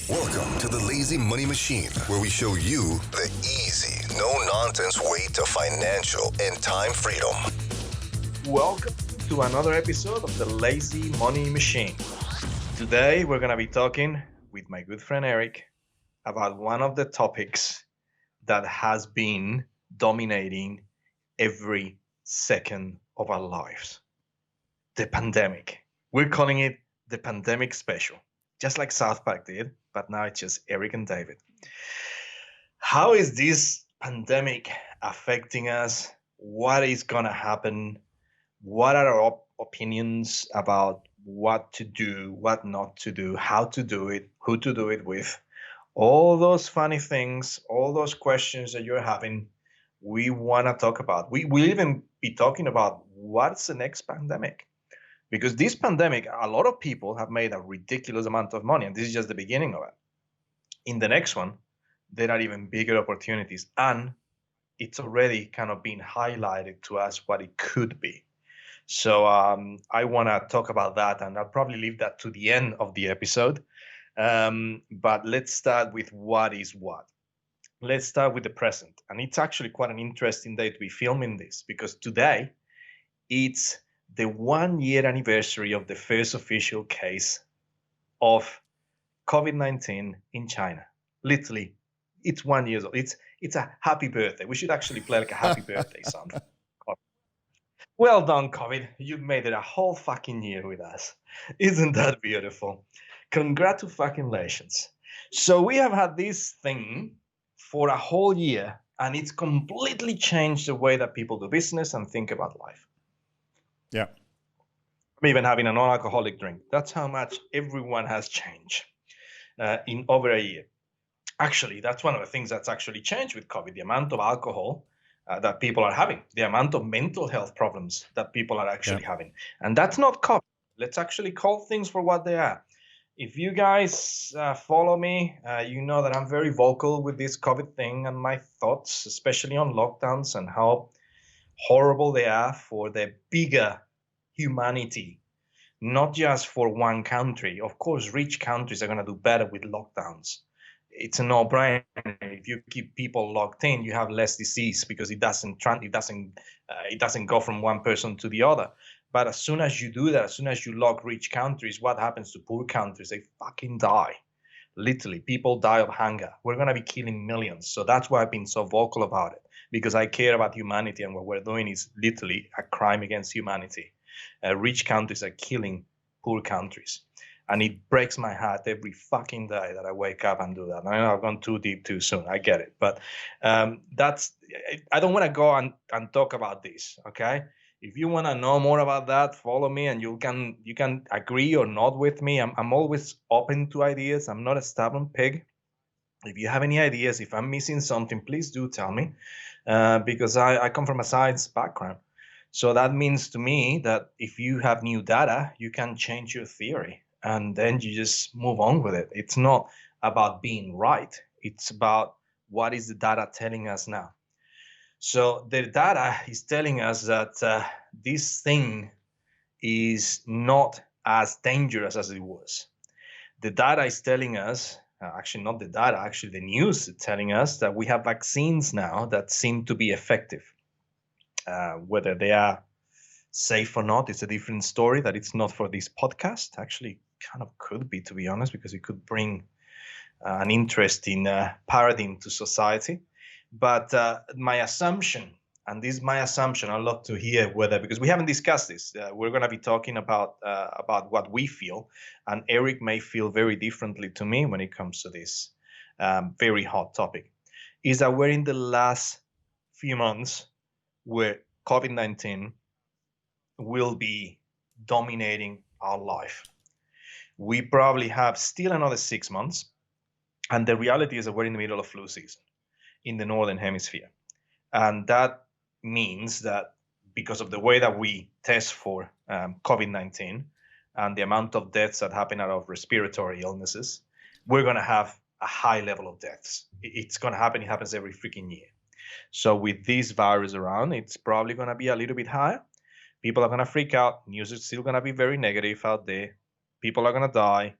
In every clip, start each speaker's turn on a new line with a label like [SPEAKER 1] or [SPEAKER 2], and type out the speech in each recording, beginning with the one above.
[SPEAKER 1] Welcome to the Lazy Money Machine, where we show you the easy, no-nonsense way to financial and time freedom.
[SPEAKER 2] Welcome to another episode of the Lazy Money Machine. Today, we're going to be talking with my good friend Erik about one of the topics that has been dominating every second of our lives, the pandemic. We're calling it the pandemic special, just like South Park did, but now it's just Erik and David. How is this pandemic affecting us? What is going to happen? What are our opinions about what to do, what not to do, how to do it, who to do it with? All those funny things, all those questions that you're having, we want to talk about. We'll even be talking about what's the next pandemic. Because this pandemic, a lot of people have made a ridiculous amount of money, and this is just the beginning of it. In the next one, there are even bigger opportunities, and it's already kind of been highlighted to us what it could be. So I want to talk about that, and I'll probably leave that to the end of the episode. But let's start with what is what. Let's start with the present. And it's actually quite an interesting day to be filming this, because today it's the 1 year anniversary of the first official case of COVID-19 in China. Literally, it's 1 year old. It's a happy birthday. We should actually play like a happy birthday song. Well done, COVID. You've made it a whole fucking year with us. Isn't that beautiful? Congratulations. So we have had this thing for a whole year, and it's completely changed the way that people do business and think about life.
[SPEAKER 3] Yeah.
[SPEAKER 2] I'm even having a non-alcoholic drink. That's how much everyone has changed in over a year. Actually, that's one of the things that's actually changed with COVID, the amount of alcohol that people are having, the amount of mental health problems that people are actually having. And that's not COVID. Let's actually call things for what they are. If you guys follow me, you know that I'm very vocal with this COVID thing and my thoughts, especially on lockdowns and how horrible they are for the bigger humanity, not just for one country. Of course, rich countries are going to do better with lockdowns. It's a no-brainer. If you keep people locked in, you have less disease because it doesn't go from one person to the other. But as soon as you do that, as soon as you lock rich countries, what happens to poor countries? They fucking die. Literally, people die of hunger. We're going to be killing millions. So that's why I've been so vocal about it, because I care about humanity, and what we're doing is literally a crime against humanity. Rich countries are killing poor countries. And it breaks my heart every fucking day that I wake up and do that. I know I've gone too deep too soon. I get it. But I don't want to go and talk about this, okay? If you want to know more about that, follow me, and you can agree or not with me. I'm always open to ideas. I'm not a stubborn pig. If you have any ideas, if I'm missing something, please do tell me, because I come from a science background. So that means to me that if you have new data, you can change your theory, and then you just move on with it. It's not about being right. It's about what is the data telling us now. So the data is telling us that this thing is not as dangerous as it was. The data is telling us, actually not the data, actually the news is telling us that we have vaccines now that seem to be effective. Whether they are safe or not, it's a different story that it's not for this podcast. Actually, kind of could be, to be honest, because it could bring an interesting paradigm to society. But my assumption, and this is my assumption, I'd love to hear whether, because we haven't discussed this, we're going to be talking about what we feel, and Erik may feel very differently to me when it comes to this very hot topic, is that we're in the last few months where COVID-19 will be dominating our life. We probably have still another 6 months, and the reality is that we're in the middle of flu season in the Northern Hemisphere. And that means that because of the way that we test for COVID-19 and the amount of deaths that happen out of respiratory illnesses, we're going to have a high level of deaths. It's going to happen. It happens every freaking year. So with this virus around, it's probably going to be a little bit higher. People are going to freak out. News is still going to be very negative out there. People are going to die.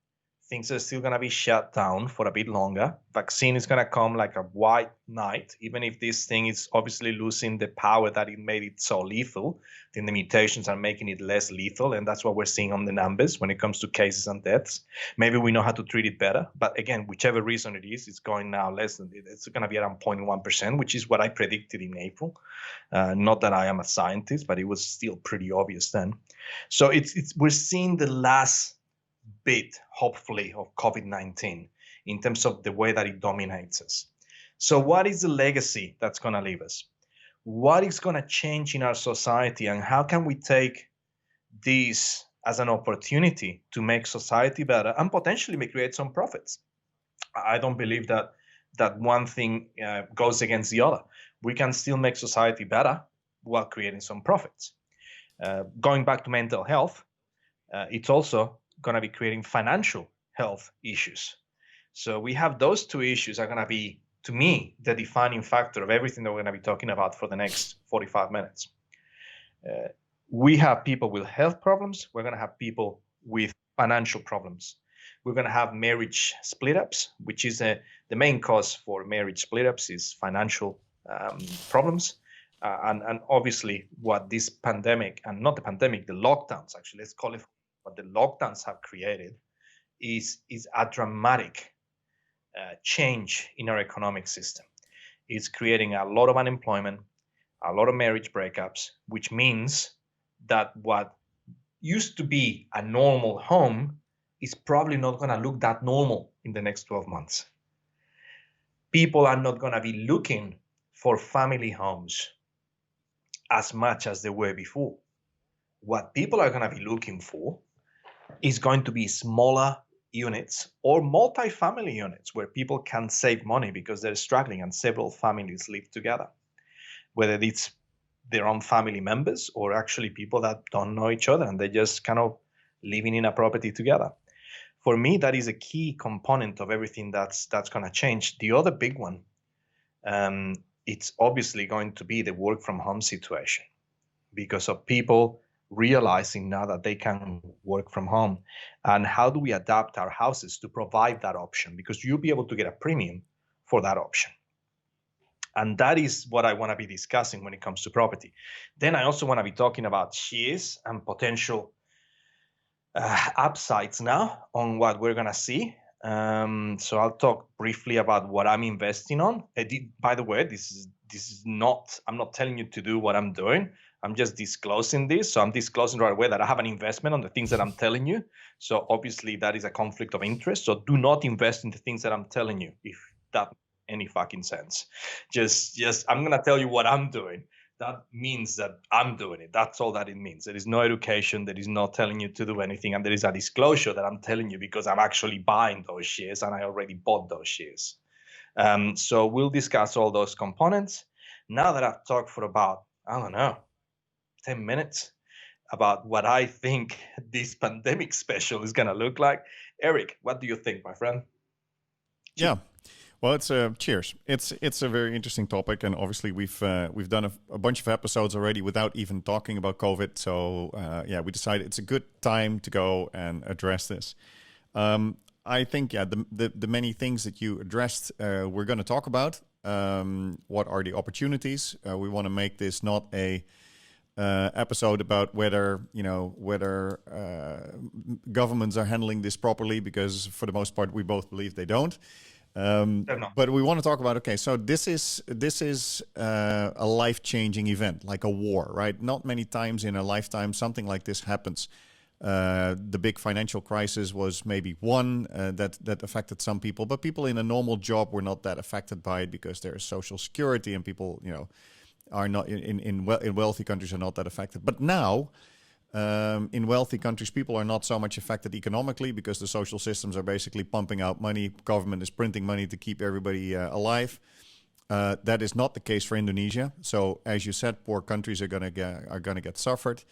[SPEAKER 2] things are still going to be shut down for a bit longer. Vaccine is going to come like a white knight, even if this thing is obviously losing the power that it made it so lethal. Then the mutations are making it less lethal, and that's what we're seeing on the numbers when it comes to cases and deaths. Maybe we know how to treat it better, but again, whichever reason it is, it's going now less than it's going to be around 0.1%, which is what I predicted in April. Not that I am a scientist, but it was still pretty obvious then. So it's we're seeing the last bit, hopefully, of COVID-19 in terms of the way that it dominates us. So what is the legacy that's going to leave us? What is going to change in our society, and how can we take this as an opportunity to make society better and potentially create some profits? I don't believe that one thing goes against the other. We can still make society better while creating some profits. Going back to mental health, it's also going to be creating financial health issues. So we have those two issues are going to be, to me, the defining factor of everything that we're going to be talking about for the next 45 minutes. We have people with health problems. We're going to have people with financial problems. We're going to have marriage split-ups, which is the main cause for marriage split-ups is financial problems. And obviously what this pandemic, and not the pandemic, the lockdowns, actually, let's call it what the lockdowns have created, is a dramatic change in our economic system. It's creating a lot of unemployment, a lot of marriage breakups, which means that what used to be a normal home is probably not going to look that normal in the next 12 months. People are not going to be looking for family homes as much as they were before. What people are going to be looking for is going to be smaller units or multi-family units where people can save money because they're struggling and several families live together, whether it's their own family members or actually people that don't know each other and they're just kind of living in a property together. For me, that is a key component of everything that's going to change. The other big one, it's obviously going to be the work from home situation because of people realizing now that they can work from home. And how do we adapt our houses to provide that option? Because you'll be able to get a premium for that option. And that is what I want to be discussing when it comes to property. Then I also want to be talking about shares and potential upsides now on what we're going to see. So I'll talk briefly about what I'm investing on. By the way, this is not, I'm not telling you to do what I'm doing. I'm just disclosing this. So I'm disclosing right away that I have an investment on the things that I'm telling you. So obviously that is a conflict of interest. So do not invest in the things that I'm telling you, if that makes any fucking sense. Just I'm going to tell you what I'm doing. That means that I'm doing it. That's all that it means. There is no education. There is no telling you to do anything. And there is a disclosure that I'm telling you because I'm actually buying those shares and I already bought those shares. So we'll discuss all those components. Now that I've talked for about, 10 minutes about what I think this pandemic special is going to look like. Erik, what do you think, my friend?
[SPEAKER 3] Yeah. Well, it's cheers. It's a very interesting topic, and obviously we've done a bunch of episodes already without even talking about COVID. So we decided it's a good time to go and address this. I think the many things that you addressed, we're going to talk about. What are the opportunities? We want to make this not a episode about whether governments are handling this properly, because for the most part we both believe they don't. But we want to talk about, okay, so this is a life-changing event, like a war, right? Not many times in a lifetime something like this happens. The big financial crisis was maybe one that affected some people, but people in a normal job were not that affected by it because there's social security and people, are not in wealthy countries are not that affected. But now, in wealthy countries, people are not so much affected economically because the social systems are basically pumping out money. Government is printing money to keep everybody alive. That is not the case for Indonesia. So, as you said, poor countries are gonna get suffered,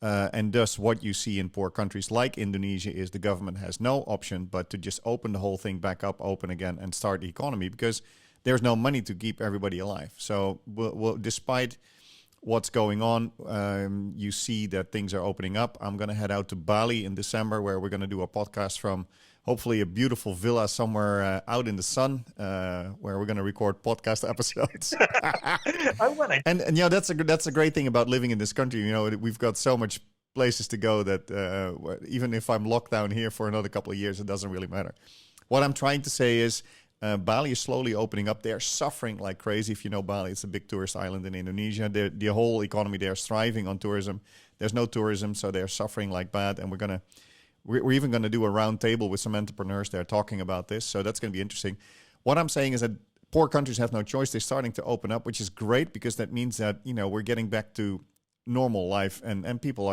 [SPEAKER 3] and thus what you see in poor countries like Indonesia is the government has no option but to just open the whole thing back up, open again, and start the economy because there's no money to keep everybody alive. So, despite what's going on, you see that things are opening up. I'm going to head out to Bali in December, where we're going to do a podcast from hopefully a beautiful villa somewhere out in the sun where we're going to record podcast episodes. And that's a great thing about living in this country. We've got so much places to go that even if I'm locked down here for another couple of years, it doesn't really matter. What I'm trying to say is Bali is slowly opening up. They're suffering like crazy. If you know Bali, it's a big tourist island in Indonesia. The whole economy there is thriving on tourism. There's no tourism, so they're suffering like bad. And we're even going to do a round table with some entrepreneurs there talking about this. So that's going to be interesting. What I'm saying is that poor countries have no choice. They're starting to open up, which is great because that means that, we're getting back to normal life. And people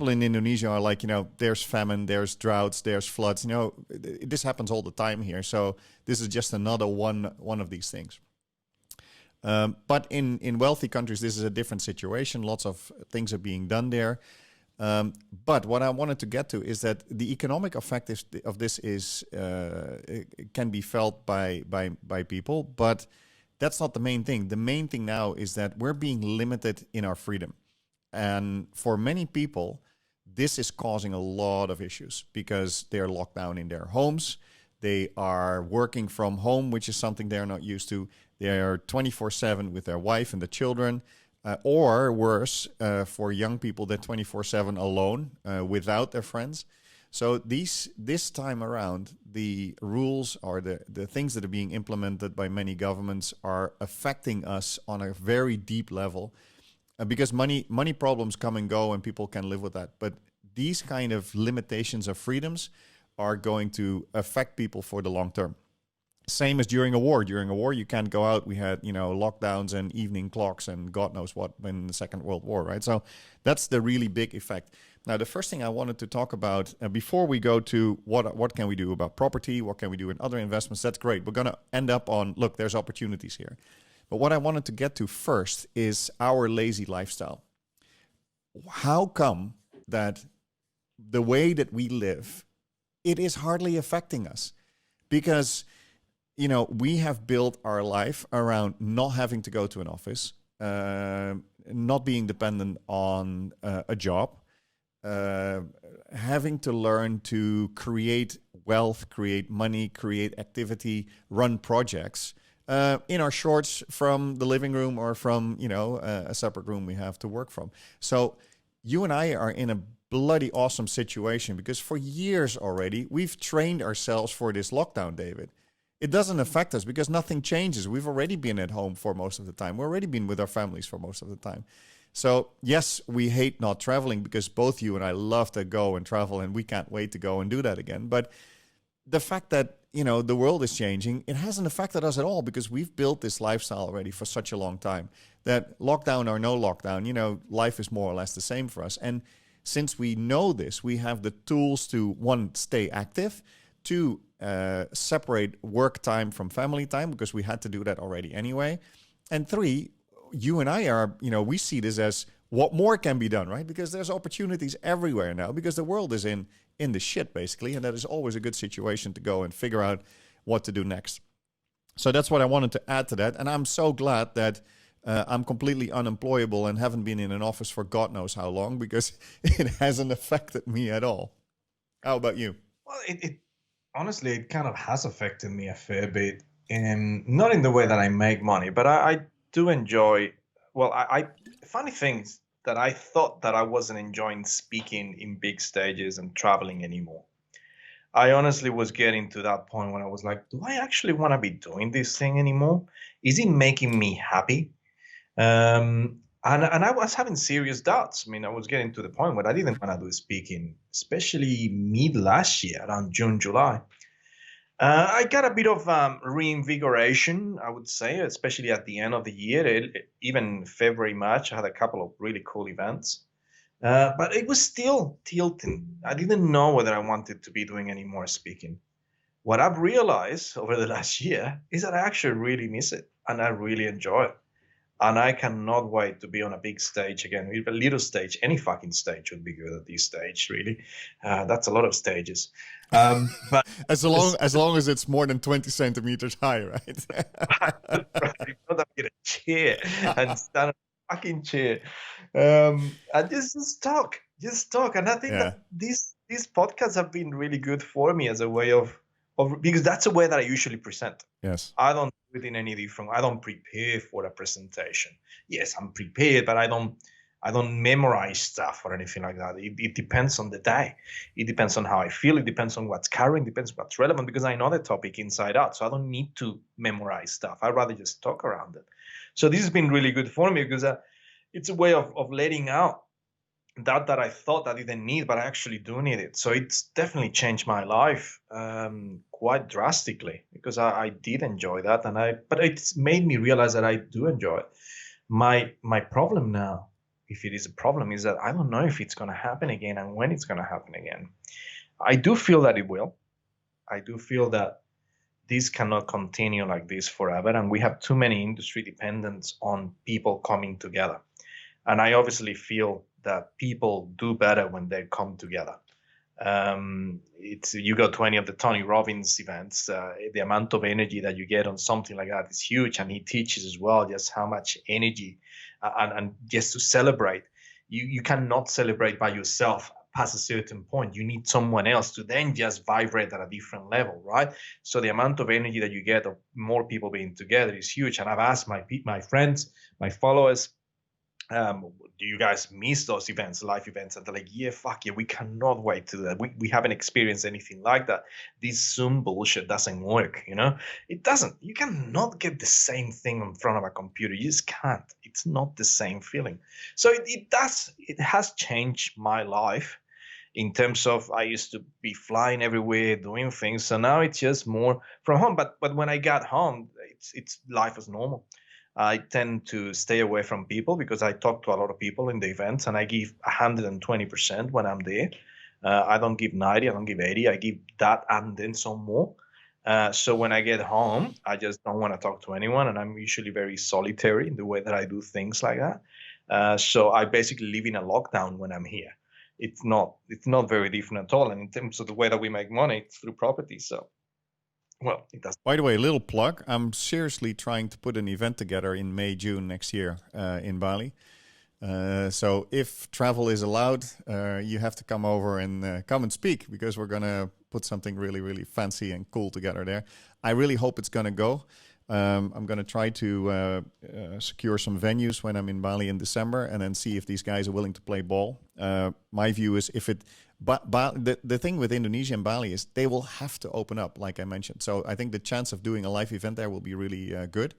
[SPEAKER 3] in Indonesia are like, there's famine, there's droughts, there's floods. This happens all the time here. So this is just another one of these things. But in wealthy countries, this is a different situation. Lots of things are being done there. But what I wanted to get to is that the economic effect of this can be felt by people, but that's not the main thing. The main thing now is that we're being limited in our freedom. And for many people, this is causing a lot of issues because they're locked down in their homes. They are working from home, which is something they're not used to. They are 24/7 with their wife and the children. Or worse, for young people, they're 24/7 alone without their friends. So this time around, the rules or the things that are being implemented by many governments are affecting us on a very deep level. Because money problems come and go and people can live with that. But these kind of limitations of freedoms are going to affect people for the long term. Same as during a war. During a war, you can't go out. We had, lockdowns and evening clocks and God knows what in the Second World War, right? So that's the really big effect. Now, the first thing I wanted to talk about before we go to what can we do about property, what can we do in other investments, that's great. We're going to end up on, look, there's opportunities here. But what I wanted to get to first is our lazy lifestyle. How come that the way that we live, it is hardly affecting us? Because, we have built our life around not having to go to an office, not being dependent on a job, having to learn to create wealth, create money, create activity, run projects. In our shorts from the living room or from, a separate room we have to work from. So you and I are in a bloody awesome situation because for years already, we've trained ourselves for this lockdown, David. It doesn't affect us because nothing changes. We've already been at home for most of the time. We've already been with our families for most of the time. So yes, we hate not traveling because both you and I love to go and travel and we can't wait to go and do that again. But the fact that, the world is changing, it hasn't affected us at all because we've built this lifestyle already for such a long time that lockdown or no lockdown, life is more or less the same for us. And since we know this, we have the tools to, one, stay active, two, separate work time from family time because we had to do that already anyway. And three, you and I are, we see this as what more can be done, right? Because there's opportunities everywhere now because the world is in the shit, basically. And that is always a good situation to go and figure out what to do next. So that's what I wanted to add to that. And I'm so glad that I'm completely unemployable and haven't been in an office for God knows how long because it hasn't affected me at all. How about you?
[SPEAKER 2] Well, honestly, it kind of has affected me a fair bit. And not in the way that I make money, but I do enjoy, funny things that I thought that I wasn't enjoying speaking in big stages and traveling anymore. I honestly was getting to that point when I was like, do I actually want to be doing this thing anymore? Is it making me happy? And I was having serious doubts. I mean, I was getting to the point where I didn't want to do speaking, especially mid last year, around June, July. I got a bit of reinvigoration, I would say, especially at the end of the year. Even February, March, I had a couple of really cool events. But it was still tilting. I didn't know whether I wanted to be doing any more speaking. What I've realized over the last year is that I actually really miss it and I really enjoy it. And I cannot wait to be on a big stage again. Even a little stage, any fucking stage would be good at this stage, really. That's a lot of stages. But
[SPEAKER 3] as long as it's more than 20 centimeters high, right?
[SPEAKER 2] Right. Not get a chair and stand on fucking chair. And just talk. And I think that this these podcasts have been really good for me as a way of because that's a way that I usually present.
[SPEAKER 3] Yes.
[SPEAKER 2] I don't do it in any different. I don't prepare for a presentation. Yes, I'm prepared, but I don't memorize stuff or anything like that. It depends on the day. It depends on how I feel. It depends on what's current. It depends what's relevant because I know the topic inside out. So I don't need to memorize stuff. I'd rather just talk around it. So this has been really good for me because it's a way of letting out that I thought I didn't need, but I actually do need it. So it's definitely changed my life quite drastically because I did enjoy that, but it's made me realize that I do enjoy it. My problem now, if it is a problem, is that I don't know if it's going to happen again and when it's going to happen again. I do feel that it will. I do feel that this cannot continue like this forever, and we have too many industry dependents on people coming together. And I obviously feel that people do better when they come together. It's you go to any of the Tony Robbins events, the amount of energy that you get on something like that is huge, and he teaches as well just how much energy and just to celebrate. You cannot celebrate by yourself past a certain point. You need someone else to then just vibrate at a different level, right? So the amount of energy that you get of more people being together is huge. And I've asked my friends, my followers, do you guys miss those events, live events? And they're like, yeah, fuck yeah, we cannot wait to that. We haven't experienced anything like that. This Zoom bullshit doesn't work, you know? It doesn't. You cannot get the same thing in front of a computer. You just can't. It's not the same feeling. So it has changed my life in terms of I used to be flying everywhere, doing things. So now it's just more from home. But when I got home, it's life as normal. I tend to stay away from people because I talk to a lot of people in the events, and I give 120% when I'm there. I don't give 90, I don't give 80, I give that and then some more. So when I get home, I just don't want to talk to anyone, and I'm usually very solitary in the way that I do things like that. So I basically live in a lockdown when I'm here. It's not very different at all. And in terms of the way that we make money, it's through property. So well, it does.
[SPEAKER 3] By the way, a little plug. I'm seriously trying to put an event together in May, June next year in Bali. So if travel is allowed, you have to come over and come and speak because we're going to put something really, really fancy and cool together there. I really hope it's going to go. I'm going to try to secure some venues when I'm in Bali in December and then see if these guys are willing to play ball. My view is if it... But the thing with Indonesia and Bali is they will have to open up, like I mentioned. So I think the chance of doing a live event there will be really good.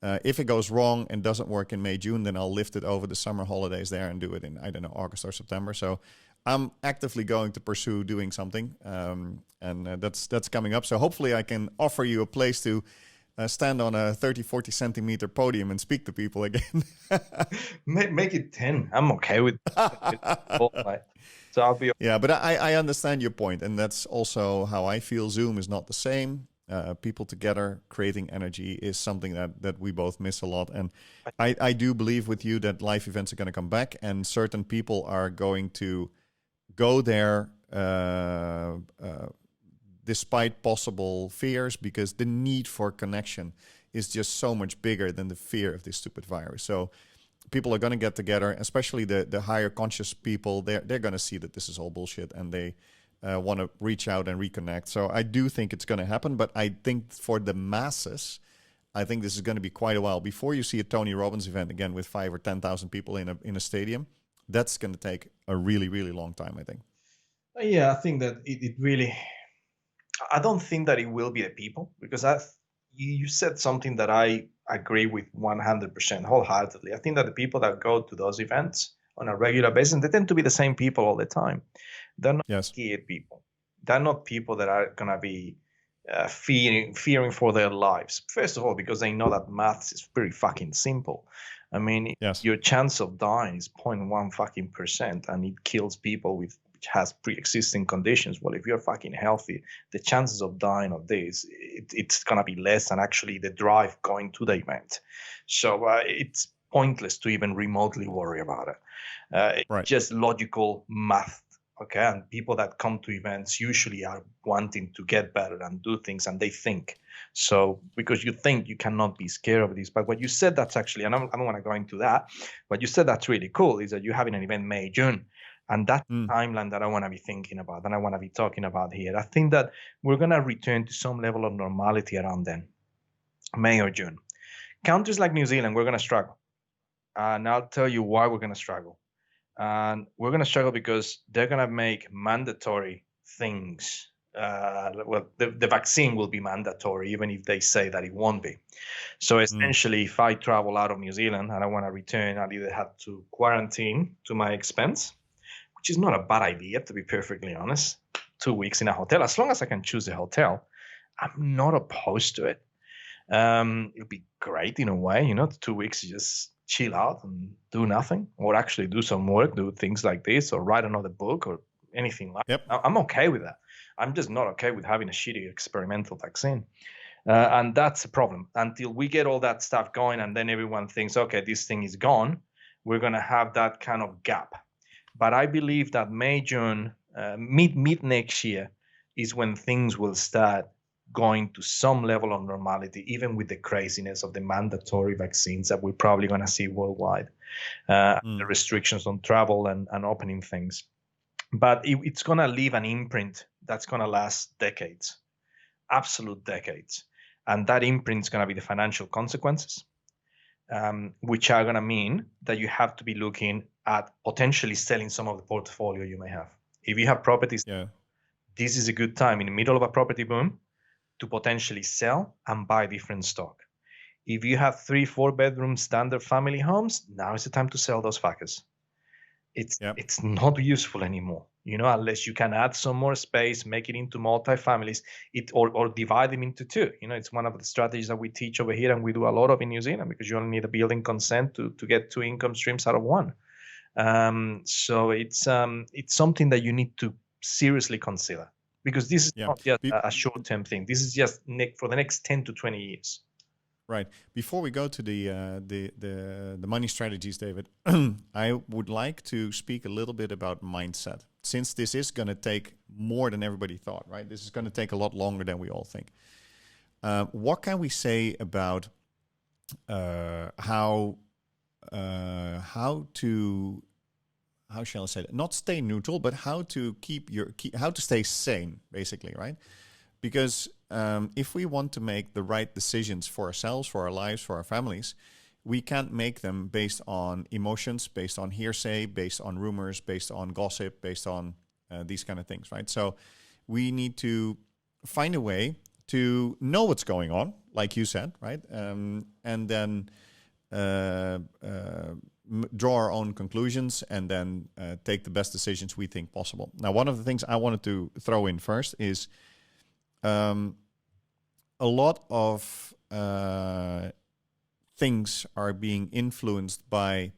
[SPEAKER 3] If it goes wrong and doesn't work in May, June, then I'll lift it over the summer holidays there and do it in, I don't know, August or September. So I'm actively going to pursue doing something, and that's coming up. So hopefully I can offer you a place to stand on a 30, 40 centimeter podium and speak to people again.
[SPEAKER 2] Make it 10. I'm okay with it. So I'll be...
[SPEAKER 3] Yeah, but I understand your point, and that's also how I feel. Zoom is not the same. People together creating energy is something that we both miss a lot. And I do believe with you that live events are going to come back, and certain people are going to go there despite possible fears, because the need for connection is just so much bigger than the fear of this stupid virus. So people are going to get together, especially the higher conscious people. They're going to see that this is all bullshit, and they want to reach out and reconnect. So I do think it's going to happen, but I think for the masses, I think this is going to be quite a while before you see a Tony Robbins event again with 5,000 or 10,000 people in a stadium. That's going to take a really, really long time, I think.
[SPEAKER 2] Yeah, I think that it really... I don't think that it will be the people, because you said something that I agree with 100% wholeheartedly. I think that the people that go to those events on a regular basis, they tend to be the same people all the time. They're not scared people. They're not people that are going to be fearing for their lives. First of all, because they know that maths is pretty fucking simple. I mean, your chance of dying is 0.1 fucking percent, and it kills people which has pre-existing conditions. Well, if you're fucking healthy, the chances of dying of this, it's gonna be less than actually the drive going to the event. So it's pointless to even remotely worry about it. It's just logical math. Okay, and people that come to events usually are wanting to get better and do things, and they think. So because you think, you cannot be scared of this. But what you said, that's actually, and I don't want to go into that, but you said that's really cool, is that you're having an event May, June. And that's the timeline that I want to be thinking about and I want to be talking about here. I think that we're going to return to some level of normality around then, May or June. Countries like New Zealand, we're going to struggle. And I'll tell you why we're going to struggle. And we're going to struggle because they're going to make mandatory things. Well, the vaccine will be mandatory, even if they say that it won't be. So essentially, if I travel out of New Zealand and I want to return, I'll either have to quarantine to my expense, which is not a bad idea, to be perfectly honest. 2 weeks in a hotel, as long as I can choose a hotel, I'm not opposed to it. It'll be great in a way, 2 weeks, you just chill out and do nothing, or actually do some work, do things like this, or write another book or anything like that. I'm okay with that. I'm just not okay with having a shitty experimental vaccine. And that's a problem. Until we get all that stuff going and then everyone thinks, okay, this thing is gone, we're going to have that kind of gap. But I believe that May, June, mid next year is when things will start going to some level of normality, even with the craziness of the mandatory vaccines that we're probably going to see worldwide, the restrictions on travel and opening things. But it's going to leave an imprint that's going to last decades, absolute decades. And that imprint is going to be the financial consequences, which are going to mean that you have to be looking at potentially selling some of the portfolio you may have. If you have properties, this is a good time in the middle of a property boom to potentially sell and buy different stock. If you have 3-4 bedroom standard family homes, now is the time to sell those fuckers. It's not useful anymore, unless you can add some more space, make it into multi-families, or divide them into two. It's one of the strategies that we teach over here and we do a lot of in New Zealand, because you only need a building consent to get 2 income streams out of one. So it's something that you need to seriously consider, because this is not just a short-term thing. This is just for the next 10 to 20 years.
[SPEAKER 3] Right. Before we go to the money strategies, David, I would like to speak a little bit about mindset, since this is going to take more than everybody thought, right? This is going to take a lot longer than we all think. What can we say about how shall I say that? Not stay neutral, but how to how to stay sane, basically, right? Because if we want to make the right decisions for ourselves, for our lives, for our families, we can't make them based on emotions, based on hearsay, based on rumors, based on gossip, based on these kind of things, right? So we need to find a way to know what's going on, like you said, right? And then draw our own conclusions and then take the best decisions we think possible. Now, one of the things I wanted to throw in first is a lot of things are being influenced by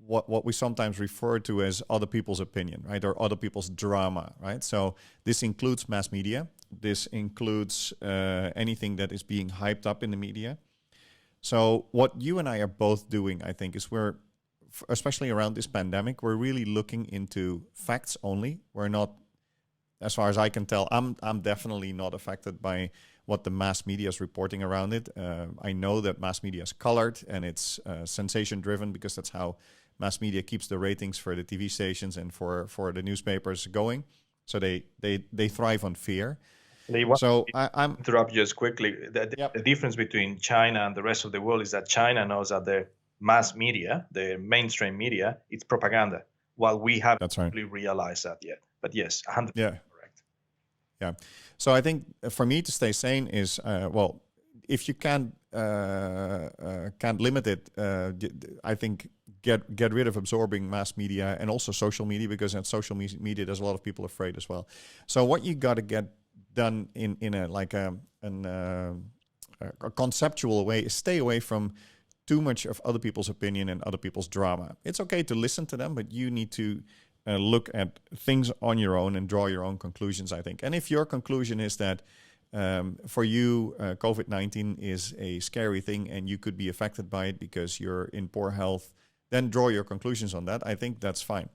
[SPEAKER 3] what we sometimes refer to as other people's opinion, right? Or other people's drama, right? So this includes mass media. This includes anything that is being hyped up in the media. So what you and I are both doing, I think, is especially around this pandemic, we're really looking into facts only. We're not, as far as I can tell, I'm definitely not affected by what the mass media is reporting around it. I know that mass media is colored and it's sensation driven, because that's how mass media keeps the ratings for the TV stations and for the newspapers going. So they thrive on fear. So I'm
[SPEAKER 2] interrupt just quickly. The difference between China and the rest of the world is that China knows that the mass media, the mainstream media, it's propaganda, while we haven't really realized that yet. But yes, 100% correct.
[SPEAKER 3] Yeah. So I think for me to stay sane is, if you can't limit it, I think get rid of absorbing mass media and also social media, because at social media there's a lot of people afraid as well. So what you got to get done in a conceptual way is stay away from too much of other people's opinion and other people's drama. It's okay to listen to them, but you need to look at things on your own and draw your own conclusions, I think. And if your conclusion is that for you, COVID-19 is a scary thing and you could be affected by it because you're in poor health, then draw your conclusions on that. I think that's fine.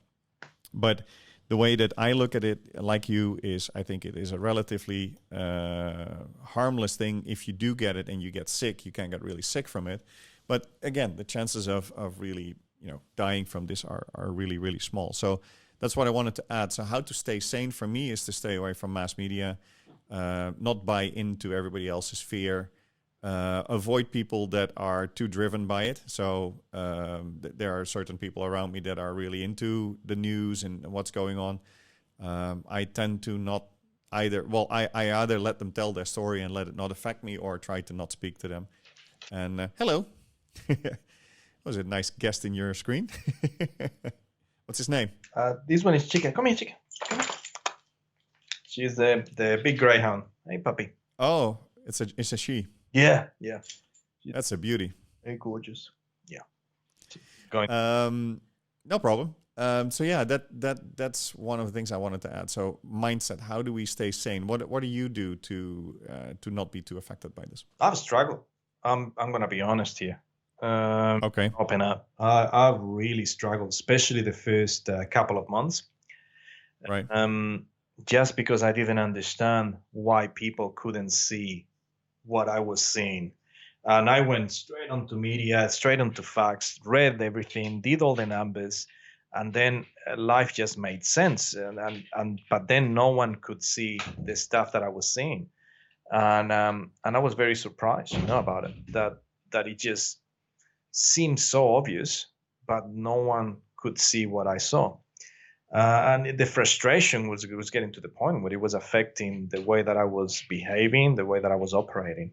[SPEAKER 3] But the way that I look at it, like you, is I think it is a relatively harmless thing. If you do get it and you get sick, you can get really sick from it. But again, the chances of really dying from this are really, really small. So that's what I wanted to add. So how to stay sane for me is to stay away from mass media, not buy into everybody else's fear, avoid people that are too driven by it. So there are certain people around me that are really into the news and what's going on. I tend to not either. Well, I either let them tell their story and let it not affect me, or try to not speak to them. And hello. Was it a nice guest in your screen? What's his name?
[SPEAKER 2] This one is Chica. Come here, Chica. Come here. She's the big greyhound. Hey, puppy.
[SPEAKER 3] Oh, it's a she.
[SPEAKER 2] Yeah.
[SPEAKER 3] That's a beauty.
[SPEAKER 2] Very gorgeous. Yeah. Going.
[SPEAKER 3] No problem. So yeah, that's one of the things I wanted to add. So mindset. How do we stay sane? What do you do to not be too affected by this?
[SPEAKER 2] I've struggled. I'm gonna be honest here.
[SPEAKER 3] Okay.
[SPEAKER 2] Open up. I've really struggled, especially the first couple of months.
[SPEAKER 3] Right.
[SPEAKER 2] Just because I didn't understand why people couldn't see what I was seeing. And I went straight onto media, straight onto facts, read everything, did all the numbers, and then life just made sense. But then no one could see the stuff that I was seeing. And I was very surprised, about it, that it just seemed so obvious, but no one could see what I saw. And the frustration was getting to the point where it was affecting the way that I was behaving, the way that I was operating,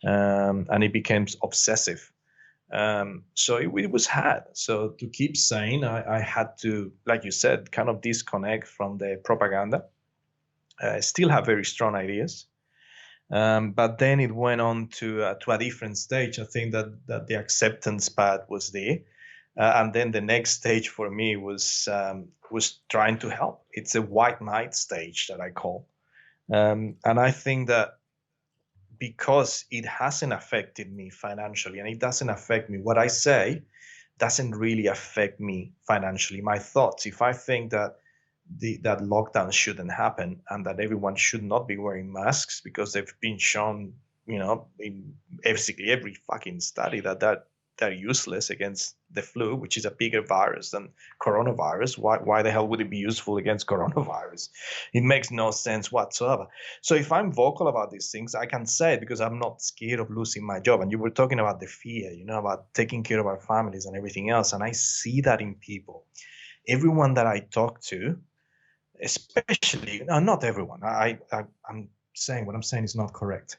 [SPEAKER 2] and it became obsessive. So it was hard. So to keep sane, I had to, like you said, kind of disconnect from the propaganda. I still have very strong ideas. But then it went on to a different stage. I think that the acceptance part was there. And then the next stage for me was trying to help. It's a white knight stage that I call. And I think that because it hasn't affected me financially, and it doesn't affect me, what I say doesn't really affect me financially. My thoughts, if I think that that lockdown shouldn't happen and that everyone should not be wearing masks because they've been shown, in basically every fucking study that they're useless against the flu, which is a bigger virus than coronavirus. Why the hell would it be useful against coronavirus? It makes no sense whatsoever. So if I'm vocal about these things, I can say it because I'm not scared of losing my job. And you were talking about the fear, about taking care of our families and everything else. And I see that in people. Everyone that I talk to, especially, no, not everyone. I'm saying what I'm saying is not correct.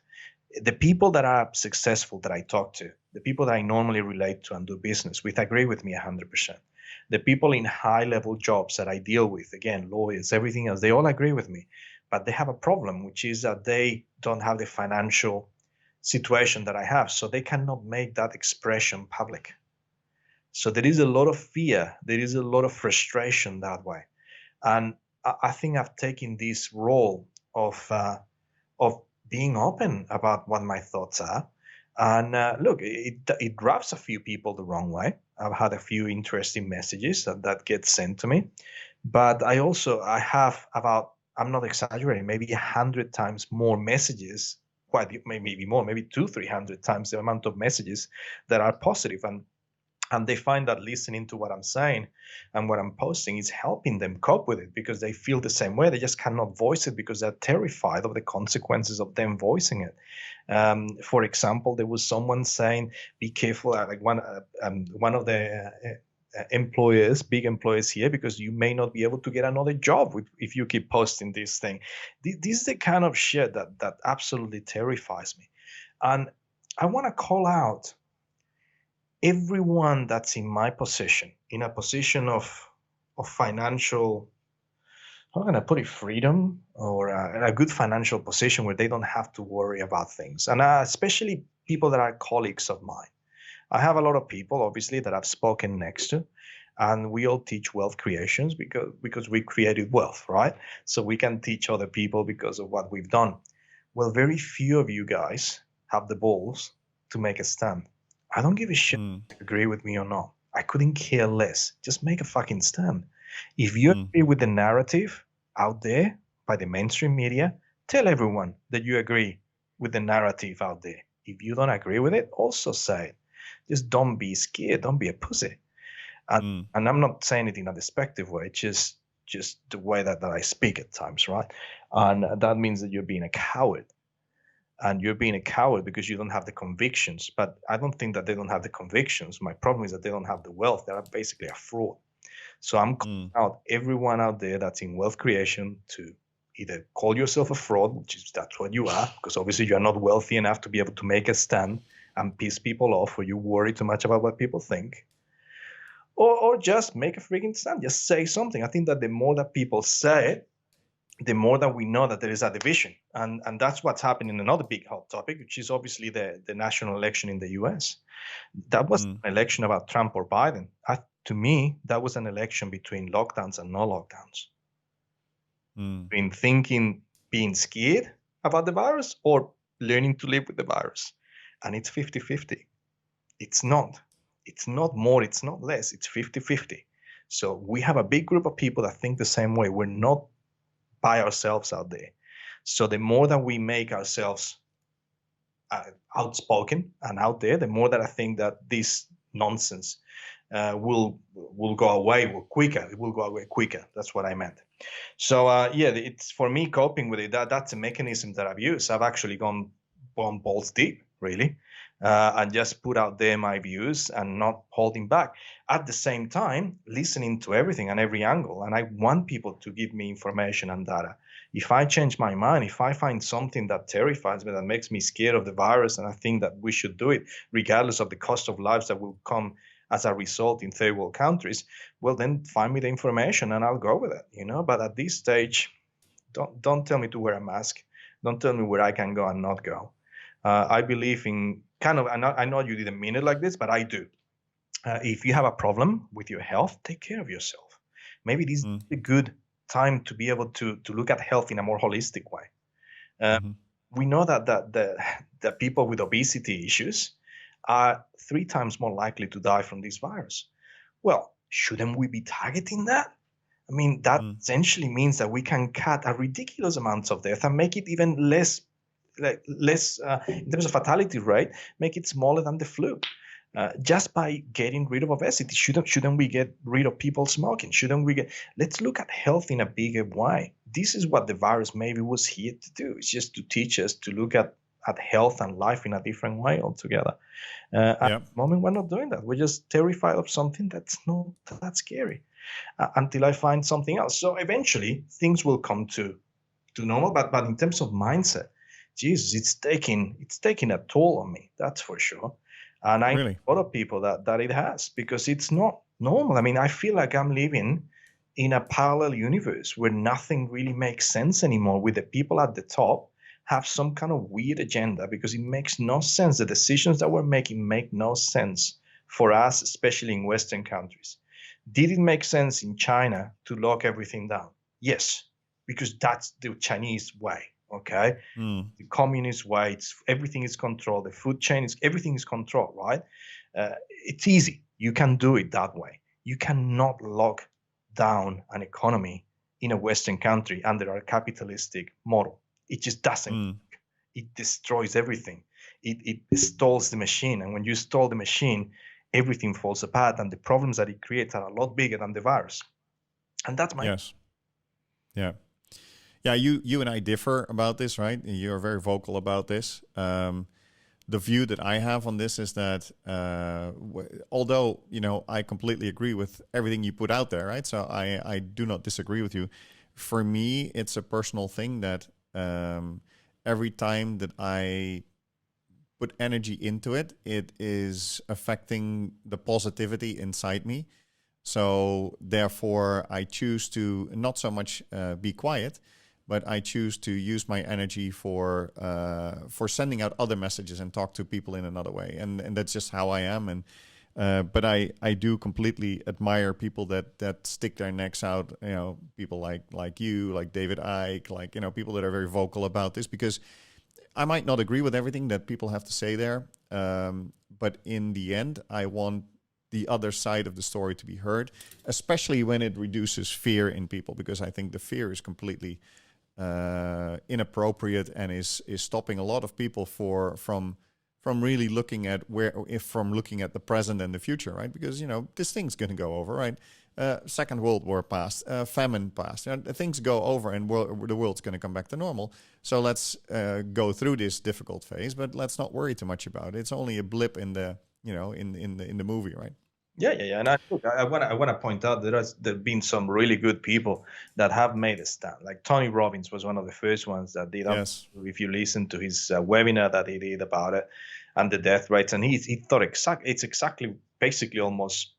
[SPEAKER 2] The people that are successful that I talk to, the people that I normally relate to and do business with, agree with me 100%. The people in high-level jobs that I deal with, again, lawyers, everything else, they all agree with me. But they have a problem, which is that they don't have the financial situation that I have, so they cannot make that expression public. So there is a lot of fear. There is a lot of frustration that way. And I think I've taken this role of being open about what my thoughts are. And look, it rubs a few people the wrong way. I've had a few interesting messages that get sent to me. But I have about, I'm not exaggerating, maybe 100 times more messages, maybe more, maybe 200-300 times the amount of messages that are positive. And they find that listening to what I'm saying and what I'm posting is helping them cope with it because they feel the same way. They just cannot voice it because they're terrified of the consequences of them voicing it. For example, there was someone saying, be careful, like one of the employers, big employers here, because you may not be able to get another job if you keep posting this thing. This is the kind of shit that absolutely terrifies me. And I want to call out everyone that's in my position, in a position of financial, how can I put it, freedom, or a good financial position where they don't have to worry about things. And especially people that are colleagues of mine. I have a lot of people, obviously, that I've spoken next to, and we all teach wealth creations because we created wealth, right? So we can teach other people because of what we've done. Well, very few of you guys have the balls to make a stand. I don't give a shit if you agree with me or not. I couldn't care less. Just make a fucking stand. If you agree with the narrative out there by the mainstream media, tell everyone that you agree with the narrative out there. If you don't agree with it, also say it. Just don't be scared. Don't be a pussy. And I'm not saying it in a despective way, just the way that I speak at times, right? And that means that you're being a coward. And you're being a coward because you don't have the convictions. But I don't think that they don't have the convictions. My problem is that they don't have the wealth. They're basically a fraud. So I'm calling out everyone out there that's in wealth creation to either call yourself a fraud, which is that's what you are, because obviously you're not wealthy enough to be able to make a stand and piss people off, or you worry too much about what people think. Or just make a freaking stand. Just say something. I think that the more that people say it, the more that we know that there is a division. And that's what's happening in another big hot topic, which is obviously the national election in the US. That was an election about Trump or Biden. To me, that was an election between lockdowns and no lockdowns. Between thinking, being scared about the virus or learning to live with the virus. And it's 50-50. It's not. It's not more, it's not less. It's 50-50. So we have a big group of people that think the same way. We're not by ourselves out there. So the more that we make ourselves outspoken and out there, the more that I think that this nonsense will go away quicker. It will go away quicker. That's what I meant. So it's for me coping with it. That's a mechanism that I've used. I've actually gone balls deep, really, and just put out there my views and not holding back. At the same time, listening to everything and every angle. And I want people to give me information and data. If I change my mind, if I find something that terrifies me, that makes me scared of the virus, and I think that we should do it, regardless of the cost of lives that will come as a result in third world countries, well, then find me the information and I'll go with it, But at this stage, don't tell me to wear a mask. Don't tell me where I can go and not go. I believe in I know you didn't mean it like this, but I do. If you have a problem with your health, take care of yourself. Maybe this is a good time to be able to look at health in a more holistic way. We know that the people with obesity issues are 3 times more likely to die from this virus. Well, shouldn't we be targeting that? I mean, that essentially means that we can cut a ridiculous amount of death and make it even less in terms of fatality rate, make it smaller than the flu. Just by getting rid of obesity, shouldn't we get rid of people smoking? Let's look at health in a bigger way. This is what the virus maybe was here to do. It's just to teach us to look at health and life in a different way altogether. At the moment, we're not doing that. We're just terrified of something that's not that scary until I find something else. So eventually, things will come to normal. But in terms of mindset, Jesus, it's taking a toll on me. That's for sure. And I know a lot of people that it has, because it's not normal. I mean, I feel like I'm living in a parallel universe where nothing really makes sense anymore, with the people at the top have some kind of weird agenda, because it makes no sense. The decisions that we're making make no sense for us, especially in Western countries. Did it make sense in China to lock everything down? Yes, because that's the Chinese way. Okay, the communist way, everything is controlled. The food chain everything is controlled, right? It's easy. You can do it that way. You cannot lock down an economy in a Western country under a capitalistic model. It just doesn't. It destroys everything. It stalls the machine, and when you stall the machine, everything falls apart, and the problems that it creates are a lot bigger than the virus. And that's my
[SPEAKER 3] Yeah, you and I differ about this, right? You're very vocal about this. The view that I have on this is that although, I completely agree with everything you put out there, right? So I do not disagree with you. For me, it's a personal thing that every time that I put energy into it, it is affecting the positivity inside me. So therefore, I choose to not so much be quiet, but I choose to use my energy for sending out other messages and talk to people in another way. And that's just how I am. And but I do completely admire people that stick their necks out. People like you, like David Icke, like people that are very vocal about this, because I might not agree with everything that people have to say there. But in the end, I want the other side of the story to be heard, especially when it reduces fear in people, because I think the fear is completely inappropriate and is stopping a lot of people from from really looking at from looking at the present and the future, right? Because this thing's going to go over, right? Second World War passed, famine passed. Things go over, and the world's going to come back to normal. So let's go through this difficult phase, but let's not worry too much about it. It's only a blip in the in the movie, right?
[SPEAKER 2] Yeah. And I want to point out there've been some really good people that have made a stand. Like Tony Robbins was one of the first ones that did.
[SPEAKER 3] Yes.
[SPEAKER 2] If you listen to his webinar that he did about it and the death rates, and he thought it's exactly basically almost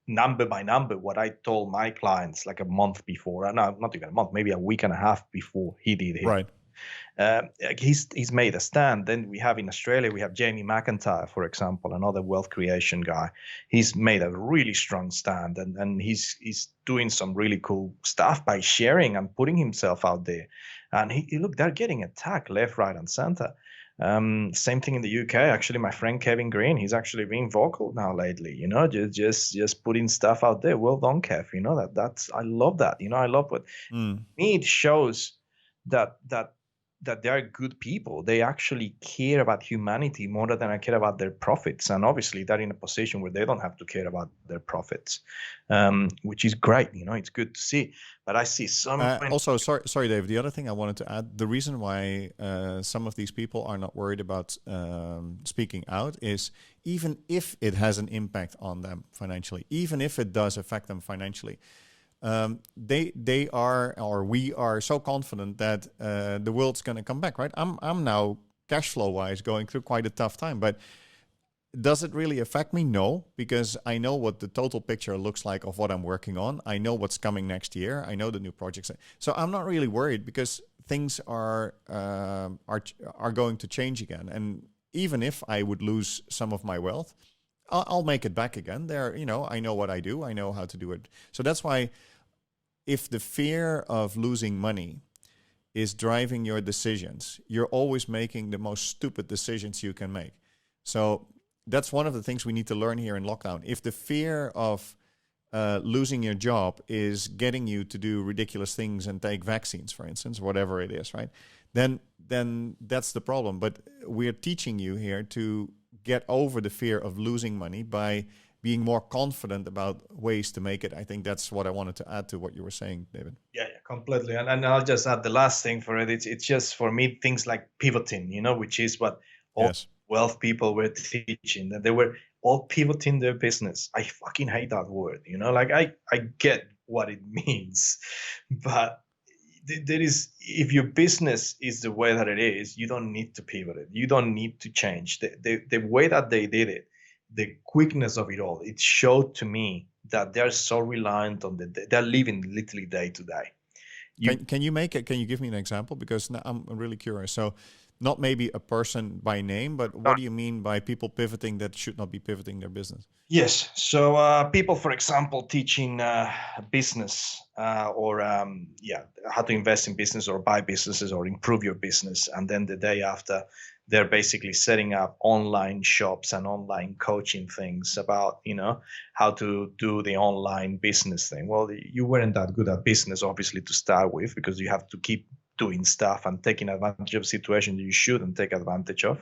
[SPEAKER 2] number by number what I told my clients like a month before. No, not even a month, maybe a week and a half before he did it.
[SPEAKER 3] Right.
[SPEAKER 2] He's made a stand. Then we have in Australia, we have Jamie McIntyre, for example, another wealth creation guy. He's made a really strong stand, and he's doing some really cool stuff by sharing and putting himself out there. And look, they're getting attacked left, right, and center. Same thing in the UK. Actually, my friend Kevin Green, he's actually being vocal now lately. Just putting stuff out there. Well done, Kev. That's I love that. I love what me it shows that they are good people. They actually care about humanity more than I care about their profits. And obviously, they're in a position where they don't have to care about their profits, which is great. It's good to see. But I see some.
[SPEAKER 3] Also, sorry, Dave. The other thing I wanted to add, the reason why some of these people are not worried about speaking out is even if it has an impact on them financially, even if it does affect them financially. They are, or we are so confident that the world's going to come back, right? I'm now cash flow wise going through quite a tough time, but does it really affect me? No, because I know what the total picture looks like of what I'm working on. I know what's coming next year. I know the new projects, so I'm not really worried because things are going to change again. And even if I would lose some of my wealth, I'll make it back again. I know what I do. I know how to do it. So that's why. If the fear of losing money is driving your decisions, you're always making the most stupid decisions you can make. So that's one of the things we need to learn here in lockdown. If the fear of losing your job is getting you to do ridiculous things and take vaccines, for instance, whatever it is, right? Then that's the problem. But we're teaching you here to get over the fear of losing money by being more confident about ways to make it. I think that's what I wanted to add to what you were saying, David.
[SPEAKER 2] Yeah, completely. And I'll just add the last thing for it. It's just for me things like pivoting, which is what all wealth people were teaching, that they were all pivoting their business. I fucking hate that word, like I get what it means, but there is, if your business is the way that it is, you don't need to pivot it. You don't need to change the way that they did it. The quickness of it all, it showed to me that they're so reliant on they're living literally day to day.
[SPEAKER 3] Can you give me an example? Because now I'm really curious. So not maybe a person by name, but what do you mean by people pivoting that should not be pivoting their business?
[SPEAKER 2] Yes. So people, for example, teaching business or how to invest in business or buy businesses or improve your business. And then the day after, they're basically setting up online shops and online coaching things about, how to do the online business thing. Well, you weren't that good at business, obviously, to start with, because you have to keep doing stuff and taking advantage of situations you shouldn't take advantage of.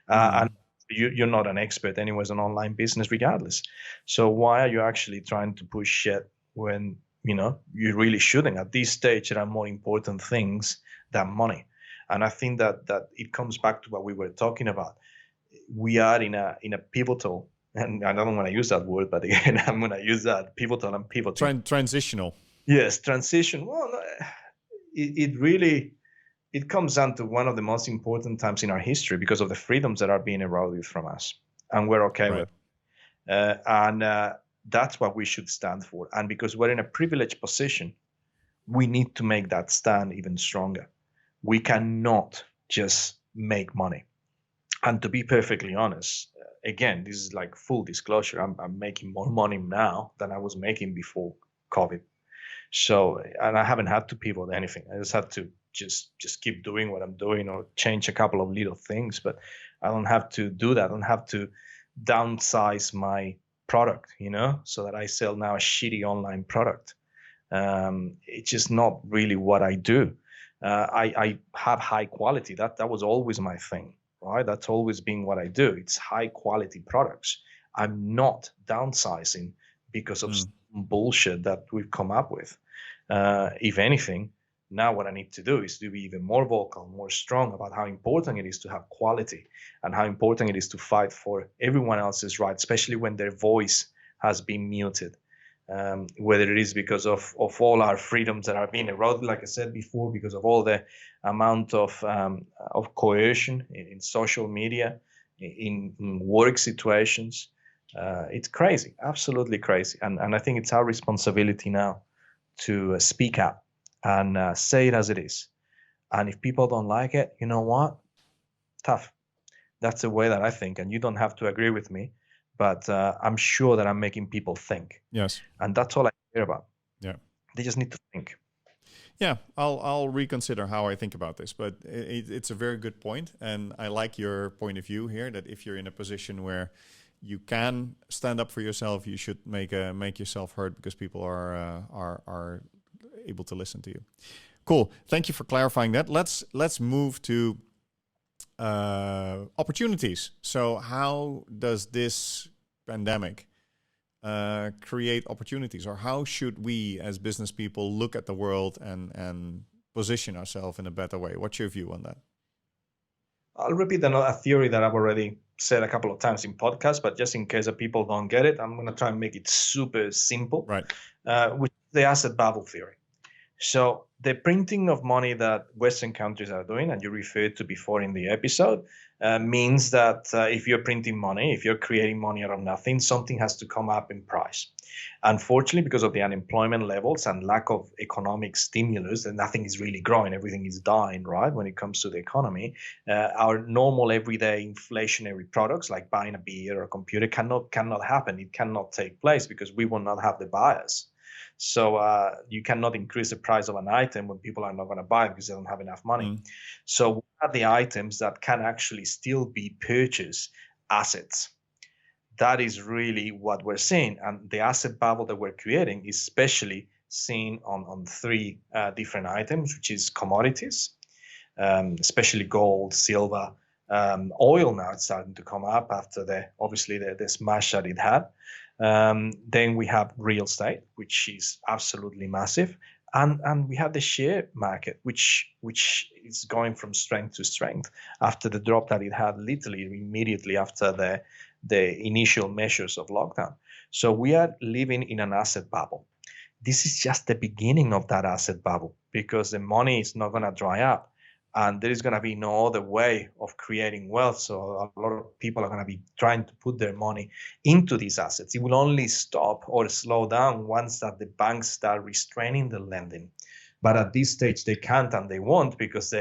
[SPEAKER 2] And you're not an expert anyways on online business regardless. So why are you actually trying to push shit when, you really shouldn't? At this stage, there are more important things than money. And I think that it comes back to what we were talking about. We are in a pivotal, and I don't want to use that word, but again, I'm going to use that, pivotal and pivotal.
[SPEAKER 3] Transitional.
[SPEAKER 2] Yes, transition. Well, it comes down to one of the most important times in our history because of the freedoms that are being eroded from us, and we're okay with it. And that's what we should stand for. And because we're in a privileged position, we need to make that stand even stronger. We cannot just make money. And to be perfectly honest, again, this is like full disclosure. I'm making more money now than I was making before COVID. So, and I haven't had to pivot anything. I just had to just keep doing what I'm doing or change a couple of little things. But I don't have to do that. I don't have to downsize my product, so that I sell now a shitty online product. It's just not really what I do. I have high quality. That was always my thing. right? That's always been what I do. It's high quality products. I'm not downsizing because of
[SPEAKER 3] Mm.
[SPEAKER 2] some bullshit that we've come up with. If anything, now what I need to do is to be even more vocal, more strong about how important it is to have quality and how important it is to fight for everyone else's rights, especially when their voice has been muted. Whether it is because of all our freedoms that are being eroded, like I said before, because of all the amount of coercion in social media, in work situations. It's crazy, absolutely crazy. And I think it's our responsibility now to speak up and say it as it is. And if people don't like it, you know what? Tough. That's the way that I think. And you don't have to agree with me, but I'm sure that I'm making people think.
[SPEAKER 3] Yes.
[SPEAKER 2] And that's all I care about.
[SPEAKER 3] Yeah.
[SPEAKER 2] They just need to think.
[SPEAKER 3] Yeah, I'll reconsider how I think about this, but it's a very good point, and I like your point of view here. That if you're in a position where you can stand up for yourself, you should make yourself heard because people are able to listen to you. Cool. Thank you for clarifying that. Let's move to opportunities. So how does this pandemic create opportunities, or how should we as business people look at the world and position ourselves in a better way? What's your view on that?
[SPEAKER 2] I'll repeat a theory that I've already said a couple of times in podcasts, but just in case that people don't get it, I'm going to try and make it super simple,
[SPEAKER 3] Right.
[SPEAKER 2] Which is the asset bubble theory. So the printing of money that Western countries are doing, and you referred to before in the episode, means that if you're printing money, if you're creating money out of nothing, something has to come up in price. Unfortunately, because of the unemployment levels and lack of economic stimulus, and nothing is really growing, everything is dying, right? When it comes to the economy, our normal everyday inflationary products like buying a beer or a computer cannot happen. It cannot take place because we will not have the buyers. So you cannot increase the price of an item when people are not going to buy it because they don't have enough money.
[SPEAKER 3] Mm.
[SPEAKER 2] So what are the items that can actually still be purchased? Assets. That is really what we're seeing. And the asset bubble that we're creating is especially seen on three different items, which is commodities, especially gold, silver, oil. Now it's starting to come up after the smash that it had. Then we have real estate, which is absolutely massive, and we have the share market, which is going from strength to strength after the drop that it had literally immediately after the initial measures of lockdown. So we are living in an asset bubble. This is just the beginning of that asset bubble because the money is not going to dry up. And there is going to be no other way of creating wealth. So a lot of people are going to be trying to put their money into these assets. It will only stop or slow down once that the banks start restraining the lending. But at this stage, they can't and they won't because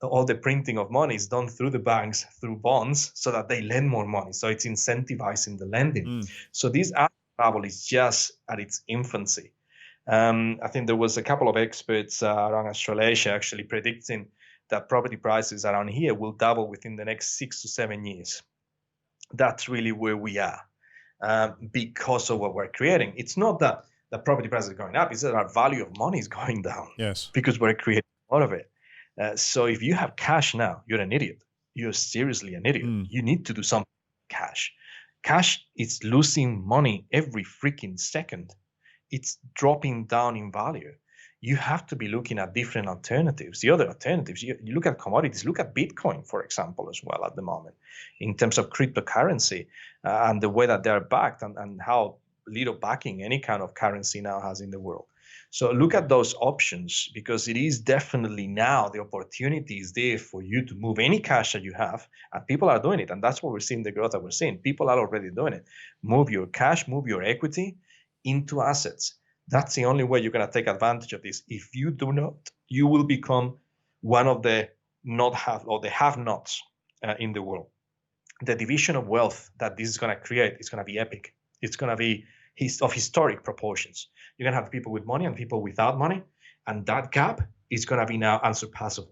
[SPEAKER 2] all the printing of money is done through the banks, through bonds, so that they lend more money. So it's incentivizing the lending.
[SPEAKER 3] Mm.
[SPEAKER 2] So this asset bubble is just at its infancy. I think there was a couple of experts around Australasia actually predicting that property prices around here will double within the next 6 to 7 years. That's really where we are because of what we're creating. It's not that the property prices are going up, it's that our value of money is going down.
[SPEAKER 3] Yes.
[SPEAKER 2] Because we're creating a lot of it. So if you have cash now, you're an idiot. You're seriously an idiot.
[SPEAKER 3] Mm.
[SPEAKER 2] You need to do something with cash. Cash is losing money every freaking second. It's dropping down in value. You have to be looking at different alternatives. The other alternatives, you look at commodities, look at Bitcoin, for example, as well at the moment, in terms of cryptocurrency and the way that they're backed and how little backing any kind of currency now has in the world. So look at those options because it is definitely now the opportunity is there for you to move any cash that you have, and people are doing it. And that's what we're seeing, the growth that we're seeing. People are already doing it. Move your cash, move your equity into assets. That's the only way you're going to take advantage of this. If you do not, you will become one of the not have or the have-nots in the world. The division of wealth that this is going to create is going to be epic. It's going to be of historic proportions. You're going to have people with money and people without money, and that gap is going to be now unsurpassable.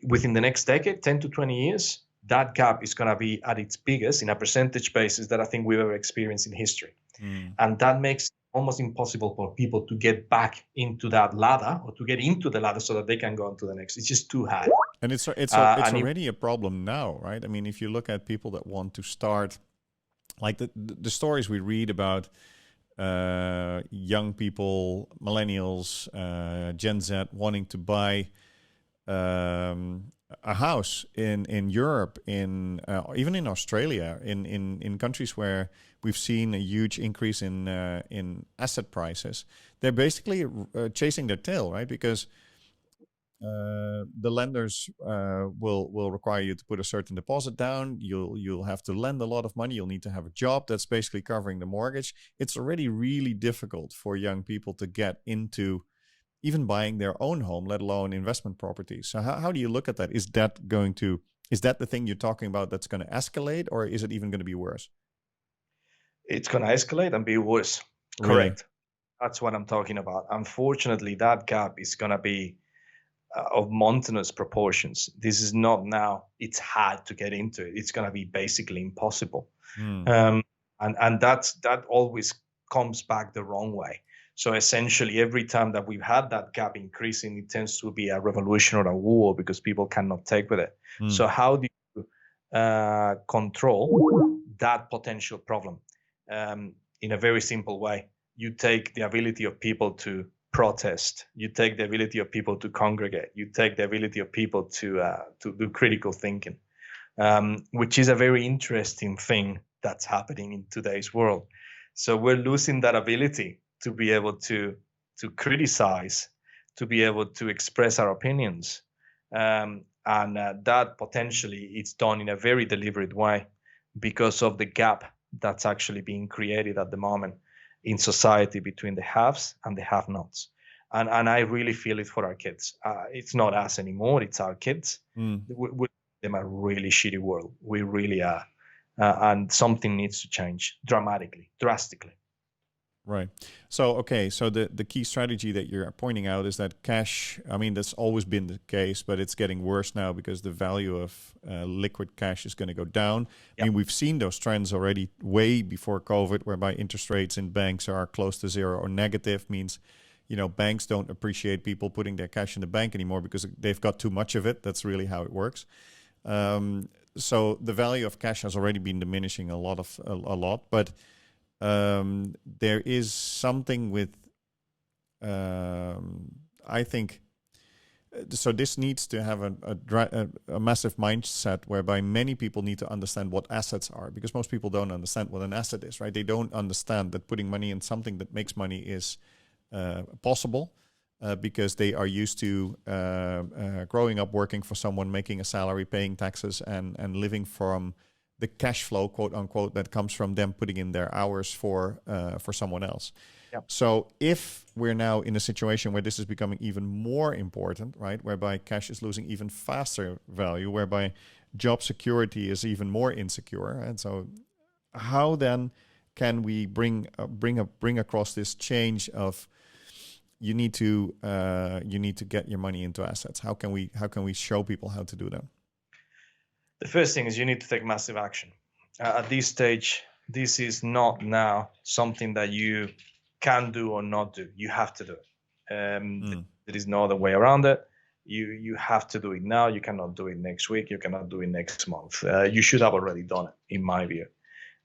[SPEAKER 2] Within the next decade, 10 to 20 years, that gap is going to be at its biggest in a percentage basis that I think we've ever experienced in history. Mm. And that makes it almost impossible for people to get back into that ladder or to get into the ladder so that they can go on to the next. It's just too high.
[SPEAKER 3] And it's
[SPEAKER 2] And
[SPEAKER 3] already a problem now, right? I mean, if you look at people that want to start, like the stories we read about young people, millennials, Gen Z wanting to buy a house in Europe, in even in Australia, in countries where we've seen a huge increase in asset prices. They're basically chasing their tail, right? Because the lenders will require you to put a certain deposit down. You'll have to lend a lot of money. You'll need to have a job that's basically covering the mortgage. It's already really difficult for young people to get into even buying their own home, let alone investment properties. So how do you look at that? Is that the thing you're talking about that's going to escalate, or is it even going to be worse?
[SPEAKER 2] it's going to escalate and be worse.
[SPEAKER 3] Really?
[SPEAKER 2] Correct. That's what I'm talking about. Unfortunately, that gap is going to be of mountainous proportions. This is not now. It's hard to get into it. It's going to be basically impossible.
[SPEAKER 3] Mm.
[SPEAKER 2] And that always comes back the wrong way. So essentially, every time that we've had that gap increasing, it tends to be a revolution or a war because people cannot take with it.
[SPEAKER 3] Mm.
[SPEAKER 2] So how do you control that potential problem? In a very simple way, you take the ability of people to protest, you take the ability of people to congregate, you take the ability of people to do critical thinking, which is a very interesting thing that's happening in today's world. So we're losing that ability to be able to criticize, to be able to express our opinions, and that potentially it's done in a very deliberate way because of the gap that's actually being created at the moment in society between the haves and the have-nots. And I really feel it for our kids. It's not us anymore; it's our kids.
[SPEAKER 3] Mm.
[SPEAKER 2] We them a really shitty world. We really are, and something needs to change dramatically, drastically.
[SPEAKER 3] Right. So, okay. So the key strategy that you're pointing out is that cash, I mean, that's always been the case, but it's getting worse now because the value of liquid cash is going to go down. I mean, we've seen those trends already way before COVID, whereby interest rates in banks are close to zero or negative, means, banks don't appreciate people putting their cash in the bank anymore because they've got too much of it. That's really how it works. So the value of cash has already been diminishing a lot, but there is something with, I think, so this needs to have a massive mindset whereby many people need to understand what assets are, because most people don't understand what an asset is, right? They don't understand that putting money in something that makes money is possible, because they are used to growing up working for someone, making a salary, paying taxes, and living from the cash flow, quote unquote, that comes from them putting in their hours for someone else.
[SPEAKER 2] Yep.
[SPEAKER 3] So if we're now in a situation where this is becoming even more important, right, whereby cash is losing even faster value, whereby job security is even more insecure, and so how then can we bring across this change of you need to get your money into assets? How can we show people how to do that?
[SPEAKER 2] The first thing is you need to take massive action. At this stage, this is not now something that you can do or not do. You have to do it. There is no other way around it. You have to do it now. You cannot do it next week. You cannot do it next month. You should have already done it, in my view.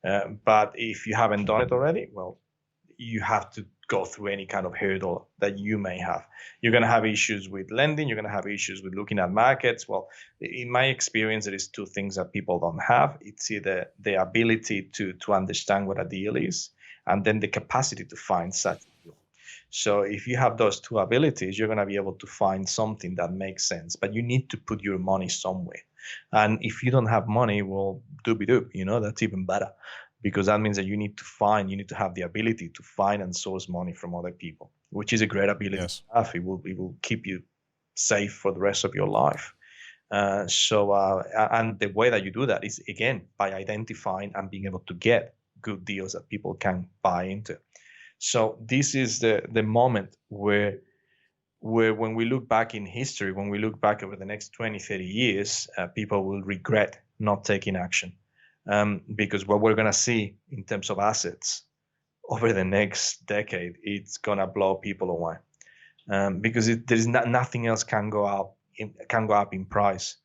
[SPEAKER 2] But if you haven't done it already, well, you have to go through any kind of hurdle that you may have. You're going to have issues with lending. You're going to have issues with looking at markets. Well, in my experience, there is two things that people don't have. It's either the ability to understand what a deal is, and then the capacity to find such a deal. So if you have those two abilities, you're going to be able to find something that makes sense, but you need to put your money somewhere. And if you don't have money, well, doobie-doo, that's even better, because that means that you need to have the ability to find and source money from other people, which is a great ability to have. It will keep you safe for the rest of your life. And the way that you do that is, again, by identifying and being able to get good deals that people can buy into. So this is the moment where when we look back in history, when we look back over the next 20, 30 years, people will regret not taking action. Because what we're going to see in terms of assets over the next decade, it's going to blow people away. Because there's nothing else can go out can go up in price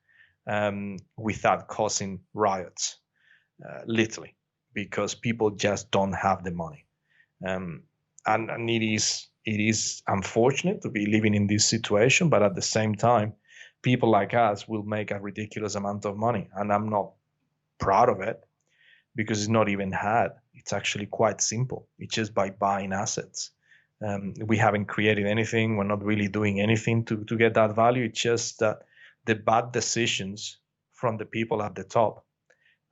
[SPEAKER 2] without causing riots, literally, because people just don't have the money. And it is unfortunate to be living in this situation, but at the same time, people like us will make a ridiculous amount of money, and I'm not proud of it because it's not even hard. It's actually quite simple. It's just by buying assets. We haven't created anything. We're not really doing anything to get that value. It's just that the bad decisions from the people at the top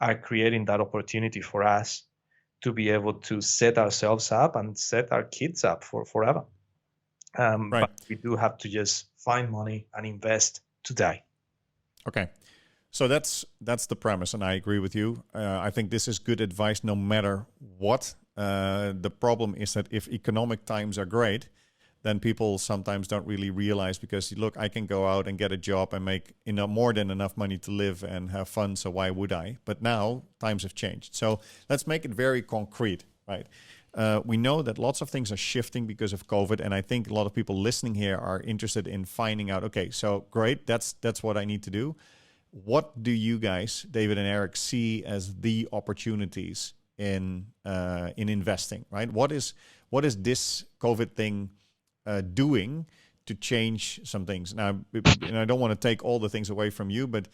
[SPEAKER 2] are creating that opportunity for us to be able to set ourselves up and set our kids up for forever.
[SPEAKER 3] Right.
[SPEAKER 2] But we do have to just find money and invest today.
[SPEAKER 3] Okay. So that's the premise, and I agree with you. I think this is good advice no matter what. The problem is that if economic times are great, then people sometimes don't really realize, because look, I can go out and get a job and make more than enough money to live and have fun, so why would I? But now times have changed. So let's make it very concrete, right? We know that lots of things are shifting because of COVID, and I think a lot of people listening here are interested in finding out, okay, so great, that's what I need to do. What do you guys, David and Erik, see as the opportunities in investing, right? What is this COVID thing doing to change some things? Now, I don't want to take all the things away from you, but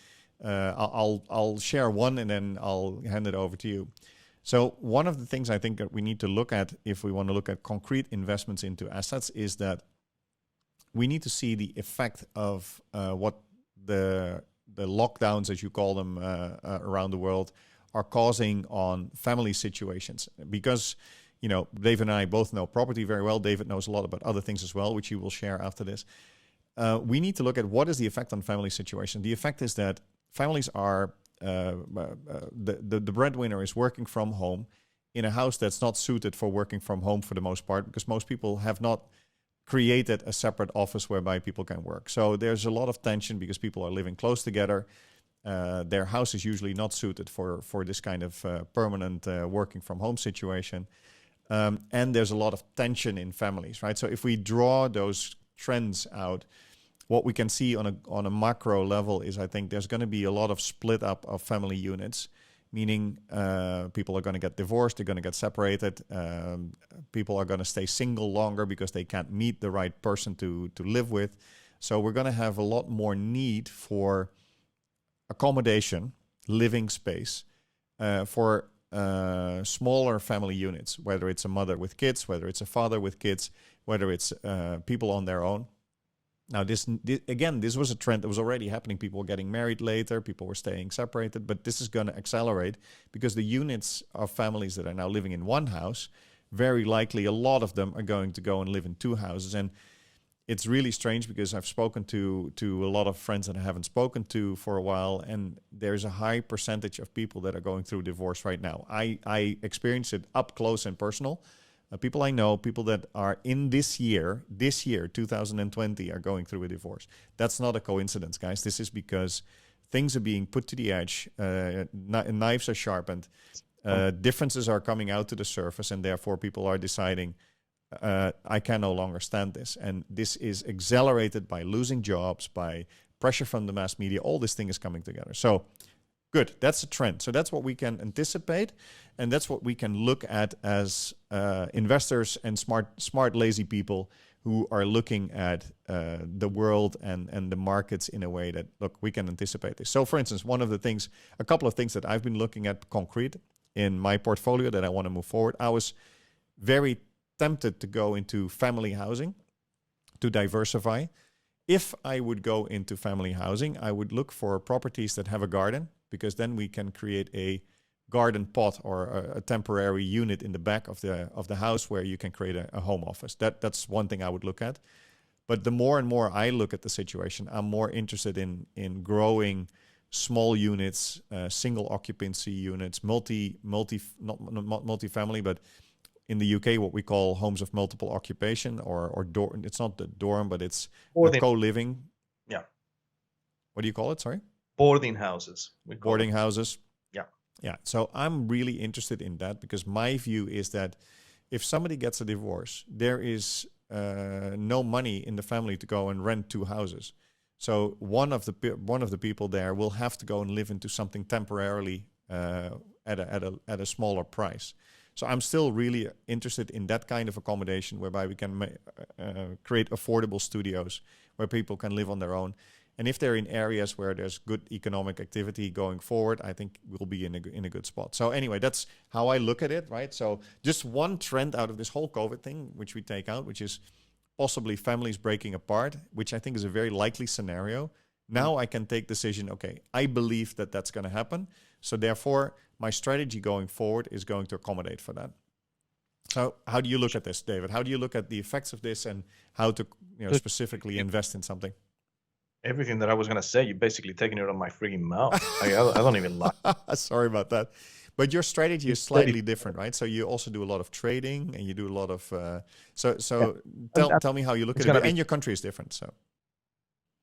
[SPEAKER 3] I'll share one and then I'll hand it over to you. So one of the things I think that we need to look at if we want to look at concrete investments into assets is that we need to see the effect of what the lockdowns, as you call them, around the world are causing on family situations. Because, David and I both know property very well. David knows a lot about other things as well, which he will share after this. We need to look at what is the effect on family situation. The effect is that families are, the breadwinner is working from home in a house that's not suited for working from home for the most part, because most people have not created a separate office whereby people can work. So there's a lot of tension because people are living close together. Their house is usually not suited for this kind of permanent working from home situation. And there's a lot of tension in families, right? So if we draw those trends out, what we can see on a macro level is, I think there's going to be a lot of split up of family units, meaning people are going to get divorced, they're going to get separated, people are going to stay single longer because they can't meet the right person to live with. So we're going to have a lot more need for accommodation, living space for smaller family units, whether it's a mother with kids, whether it's a father with kids, whether it's people on their own. Now, this was a trend that was already happening. People were getting married later, people were staying separated, but this is going to accelerate because the units of families that are now living in one house, very likely a lot of them are going to go and live in two houses. And it's really strange because I've spoken to a lot of friends that I haven't spoken to for a while, and there's a high percentage of people that are going through divorce right now. I experience it up close and personal. People I know, people that are in this year, 2020, are going through a divorce. That's not a coincidence, guys. This is because things are being put to the edge, knives are sharpened, differences are coming out to the surface, and therefore people are deciding, I can no longer stand this. And this is accelerated by losing jobs, by pressure from the mass media. All this thing is coming together. So good, that's a trend. So that's what we can anticipate, and that's what we can look at as investors and smart, lazy people who are looking at the world and the markets in a way that, look, we can anticipate this. So for instance, a couple of things that I've been looking at concrete in my portfolio that I want to move forward. I was very tempted to go into family housing to diversify. If I would go into family housing, I would look for properties that have a garden, because then we can create a garden pot or a temporary unit in the back of the house where you can create a home office. That's one thing I would look at. But the more and more I look at the situation, I'm more interested in growing small units, single occupancy units, not multi-family, but in the UK, what we call homes of multiple occupation, or it's not the dorm, but it's co-living.
[SPEAKER 2] Yeah.
[SPEAKER 3] What do you call it? Sorry?
[SPEAKER 2] Boarding houses.
[SPEAKER 3] Boarding houses.
[SPEAKER 2] Yeah.
[SPEAKER 3] Yeah. So I'm really interested in that, because my view is that if somebody gets a divorce, there is no money in the family to go and rent two houses. So one of the people there will have to go and live into something temporarily at a smaller price. So I'm still really interested in that kind of accommodation whereby we can create affordable studios where people can live on their own. And if they're in areas where there's good economic activity going forward, I think we'll be in a good spot. So anyway, that's how I look at it, right? So just one trend out of this whole COVID thing, which we take out, which is possibly families breaking apart, which I think is a very likely scenario. Now I can take decision, okay, I believe that that's going to happen. So therefore, my strategy going forward is going to accommodate for that. So how do you look at this, David? How do you look at the effects of this and how to specifically invest in something?
[SPEAKER 2] Everything that I was going to say, you're basically taking it out of my freaking mouth. I don't even like it.
[SPEAKER 3] Sorry about that. But your strategy is slightly different, right? So you also do a lot of trading and you do a lot of... Tell me how you look at it. And your country is different, so...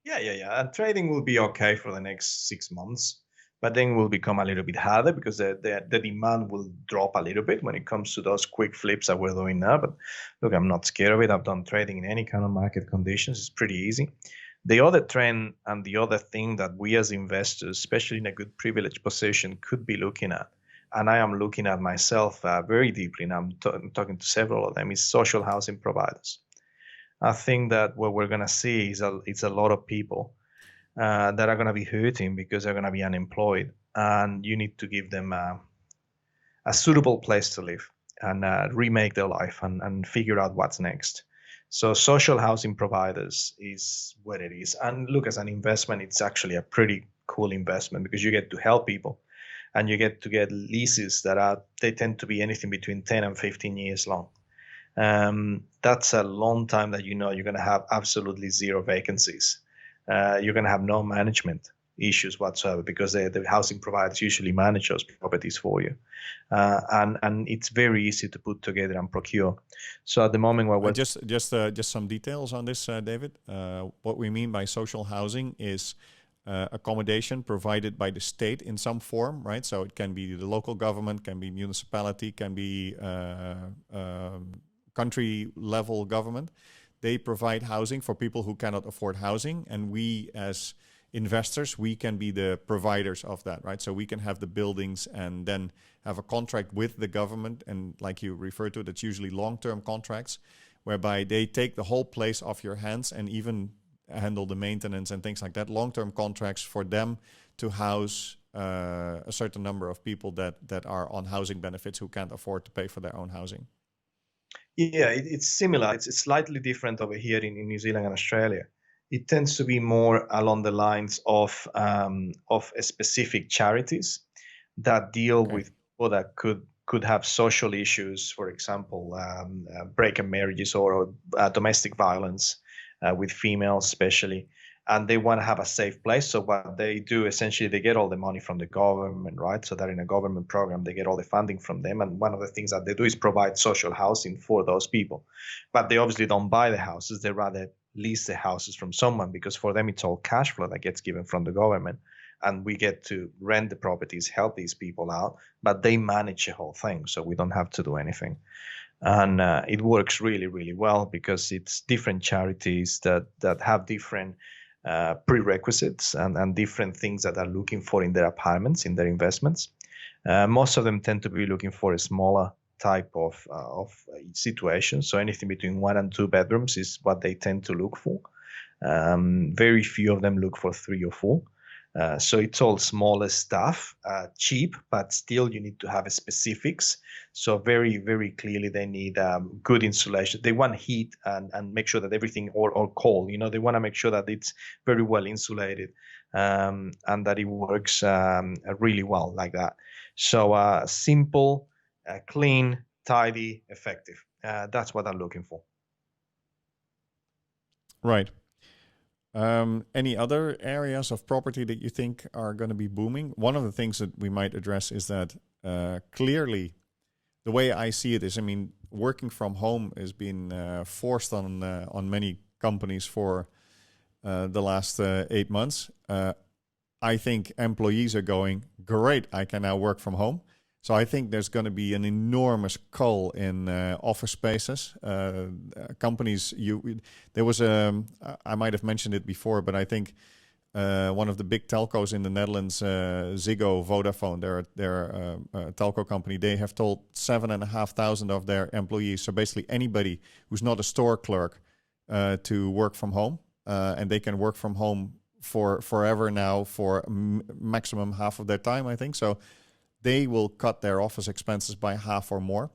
[SPEAKER 2] Yeah. And trading will be okay for the next 6 months, but then will become a little bit harder because the demand will drop a little bit when it comes to those quick flips that we're doing now. But look, I'm not scared of it. I've done trading in any kind of market conditions. It's pretty easy. The other trend and the other thing that we as investors, especially in a good privileged position, could be looking at, and I am looking at myself very deeply, and I'm talking to several of them, is social housing providers. I think that what we're going to see is it's a lot of people that are going to be hurting because they're going to be unemployed, and you need to give them a suitable place to live and remake their life and figure out what's next. So social housing providers is what it is. And look, as an investment, it's actually a pretty cool investment because you get to help people and you get to get leases they tend to be anything between 10 and 15 years long. That's a long time that you're going to have absolutely zero vacancies. You're going to have no management issues whatsoever because the housing providers usually manage those properties for you. And it's very easy to put together and procure. So at the moment, we're
[SPEAKER 3] just some details on this, David. What we mean by social housing is accommodation provided by the state in some form, right? So it can be the local government, can be municipality, can be country level government. They provide housing for people who cannot afford housing, and we as investors, we can be the providers of that, right? So we can have the buildings and then have a contract with the government. And like you referred to, that's usually long-term contracts whereby they take the whole place off your hands and even handle the maintenance and things like that. Long-term contracts for them to house a certain number of people that are on housing benefits who can't afford to pay for their own housing.
[SPEAKER 2] Yeah, it's similar. It's slightly different over here in New Zealand and Australia. It tends to be more along the lines of specific charities that deal with people that could have social issues, for example, breakup marriages or domestic violence with females especially, and they want to have a safe place. So what they do, essentially, they get all the money from the government, right? So they're in a government program, they get all the funding from them. And one of the things that they do is provide social housing for those people. But they obviously don't buy the houses. They rather lease the houses from someone because for them, it's all cash flow that gets given from the government. And we get to rent the properties, help these people out, but they manage the whole thing. So we don't have to do anything. And it works really, really well because it's different charities that have different prerequisites and different things that they're looking for in their apartments, in their investments. Most of them tend to be looking for a smaller type of situation. So anything between 1 and 2 bedrooms is what they tend to look for. Very few of them look for 3 or 4. So it's all smaller stuff, cheap, but still you need to have specifics. So very, very clearly they need good insulation. They want heat and make sure that everything, or cold, they want to make sure that it's very well insulated and that it works really well like that. So simple, clean, tidy, effective. That's what I'm looking for.
[SPEAKER 3] Right. Any other areas of property that you think are going to be booming? One of the things that we might address is that clearly, the way I see it is, working from home has been forced on many companies for the last 8 months. I think employees are going, great, I can now work from home. So I think there's going to be an enormous cull in office spaces. Companies, there was I might have mentioned it before, but I think one of the big telcos in the Netherlands, Ziggo, Vodafone, they're a telco company. They have told 7,500 of their employees, so basically anybody who's not a store clerk, to work from home, and they can work from home for forever now for maximum half of their time, I think. So they will cut their office expenses by half or more.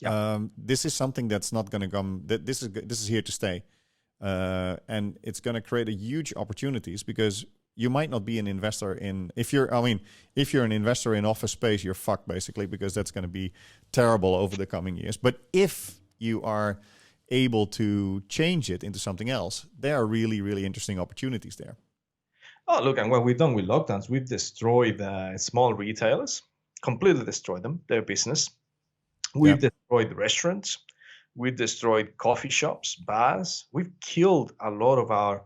[SPEAKER 3] Yeah. This is something that's not going to come. This is here to stay, and it's going to create a huge opportunities, because you might not be an investor in. If you're an investor in office space, you're fucked basically, because that's going to be terrible over the coming years. But if you are able to change it into something else, there are really, really interesting opportunities there.
[SPEAKER 2] Oh, look, and what we've done with lockdowns, we've destroyed small retailers, completely destroyed them, their business. We've destroyed restaurants. We've destroyed coffee shops, bars. We've killed a lot of our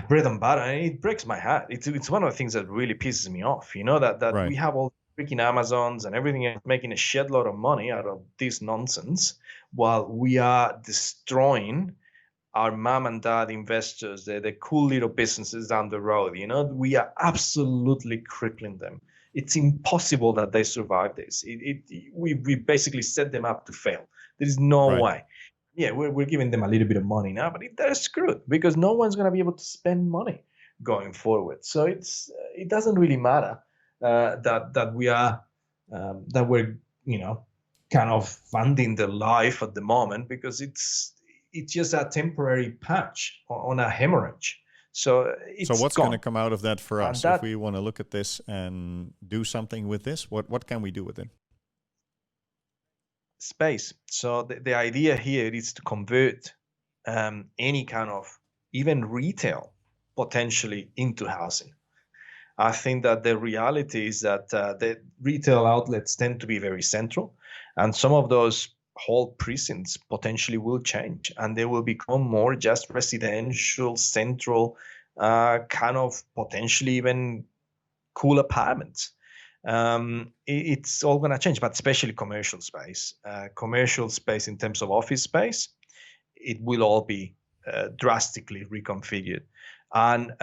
[SPEAKER 2] bread and butter, and it breaks my heart. It's one of the things that really pisses me off, you know, that right. We have all freaking Amazons and everything else making a shed load of money out of this nonsense, while we are destroying our mom and dad investors, the cool little businesses down the road. You know, we are absolutely crippling them. It's impossible that they survive this. We basically set them up to fail. There is no way. Yeah, we're giving them a little bit of money now, but they're screwed, because no one's going to be able to spend money going forward. So it doesn't really matter that we're kind of funding the life at the moment, because it's just a temporary patch on a hemorrhage. So
[SPEAKER 3] what's going to come out of that for us? If we want to look at this and do something with this, what can we do with it?
[SPEAKER 2] Space. So the idea here is to convert any kind of even retail potentially into housing. I think that the reality is that the retail outlets tend to be very central, and some of those whole precincts potentially will change, and they will become more just residential, central, kind of potentially even cool apartments. It's all going to change, but especially commercial space. Commercial space in terms of office space, it will all be drastically reconfigured. And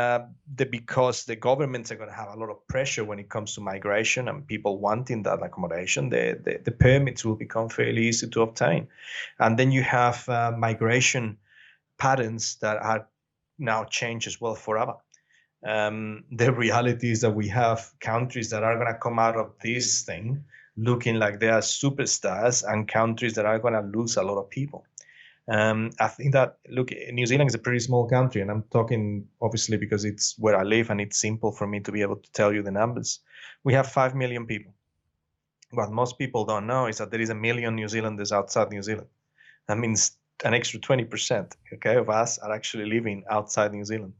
[SPEAKER 2] because the governments are going to have a lot of pressure when it comes to migration and people wanting that accommodation, the permits will become fairly easy to obtain. And then you have migration patterns that are now changed as well forever. The reality is that we have countries that are going to come out of this thing looking like they are superstars, and countries that are going to lose a lot of people. I think that, look, New Zealand is a pretty small country, and I'm talking obviously because it's where I live and it's simple for me to be able to tell you the numbers. We have 5 million people. What most people don't know is that there is 1 million New Zealanders outside New Zealand. That means an extra 20%, of us are actually living outside New Zealand.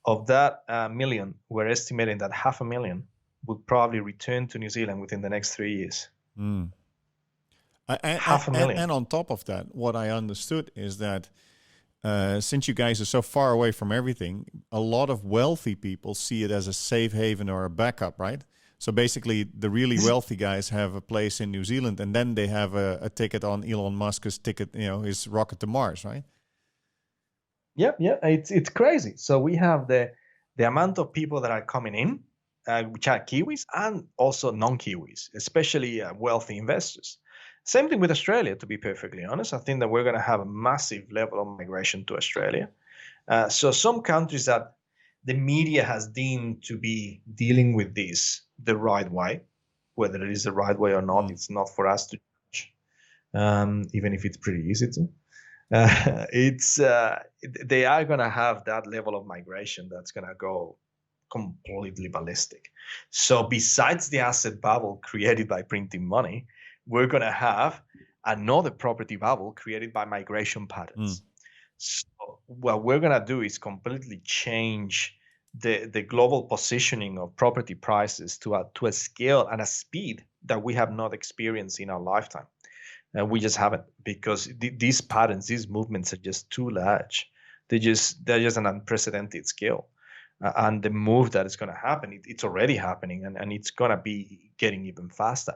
[SPEAKER 2] Of that million, we're estimating that 500,000 would probably return to New Zealand within the next 3 years. 500,000.
[SPEAKER 3] And on top of that, what I understood is that since you guys are so far away from everything, a lot of wealthy people see it as a safe haven or a backup, right? So basically, the really wealthy guys have a place in New Zealand, and then they have a ticket on Elon Musk's ticket, his rocket to Mars, right?
[SPEAKER 2] Yeah, it's crazy. So we have the amount of people that are coming in, which are Kiwis and also non-Kiwis, especially wealthy investors. Same thing with Australia, to be perfectly honest. I think that we're going to have a massive level of migration to Australia. So some countries that the media has deemed to be dealing with this the right way, whether it is the right way or not, it's not for us to judge, even if it's pretty easy to. They are going to have that level of migration that's going to go completely ballistic. So besides the asset bubble created by printing money, we're going to have another property bubble created by migration patterns. So what we're going to do is completely change the global positioning of property prices to a scale and a speed that we have not experienced in our lifetime. We just haven't, because these patterns, these movements are just too large. They're just an unprecedented scale. and the move that is going to happen, it's already happening, and it's going to be getting even faster.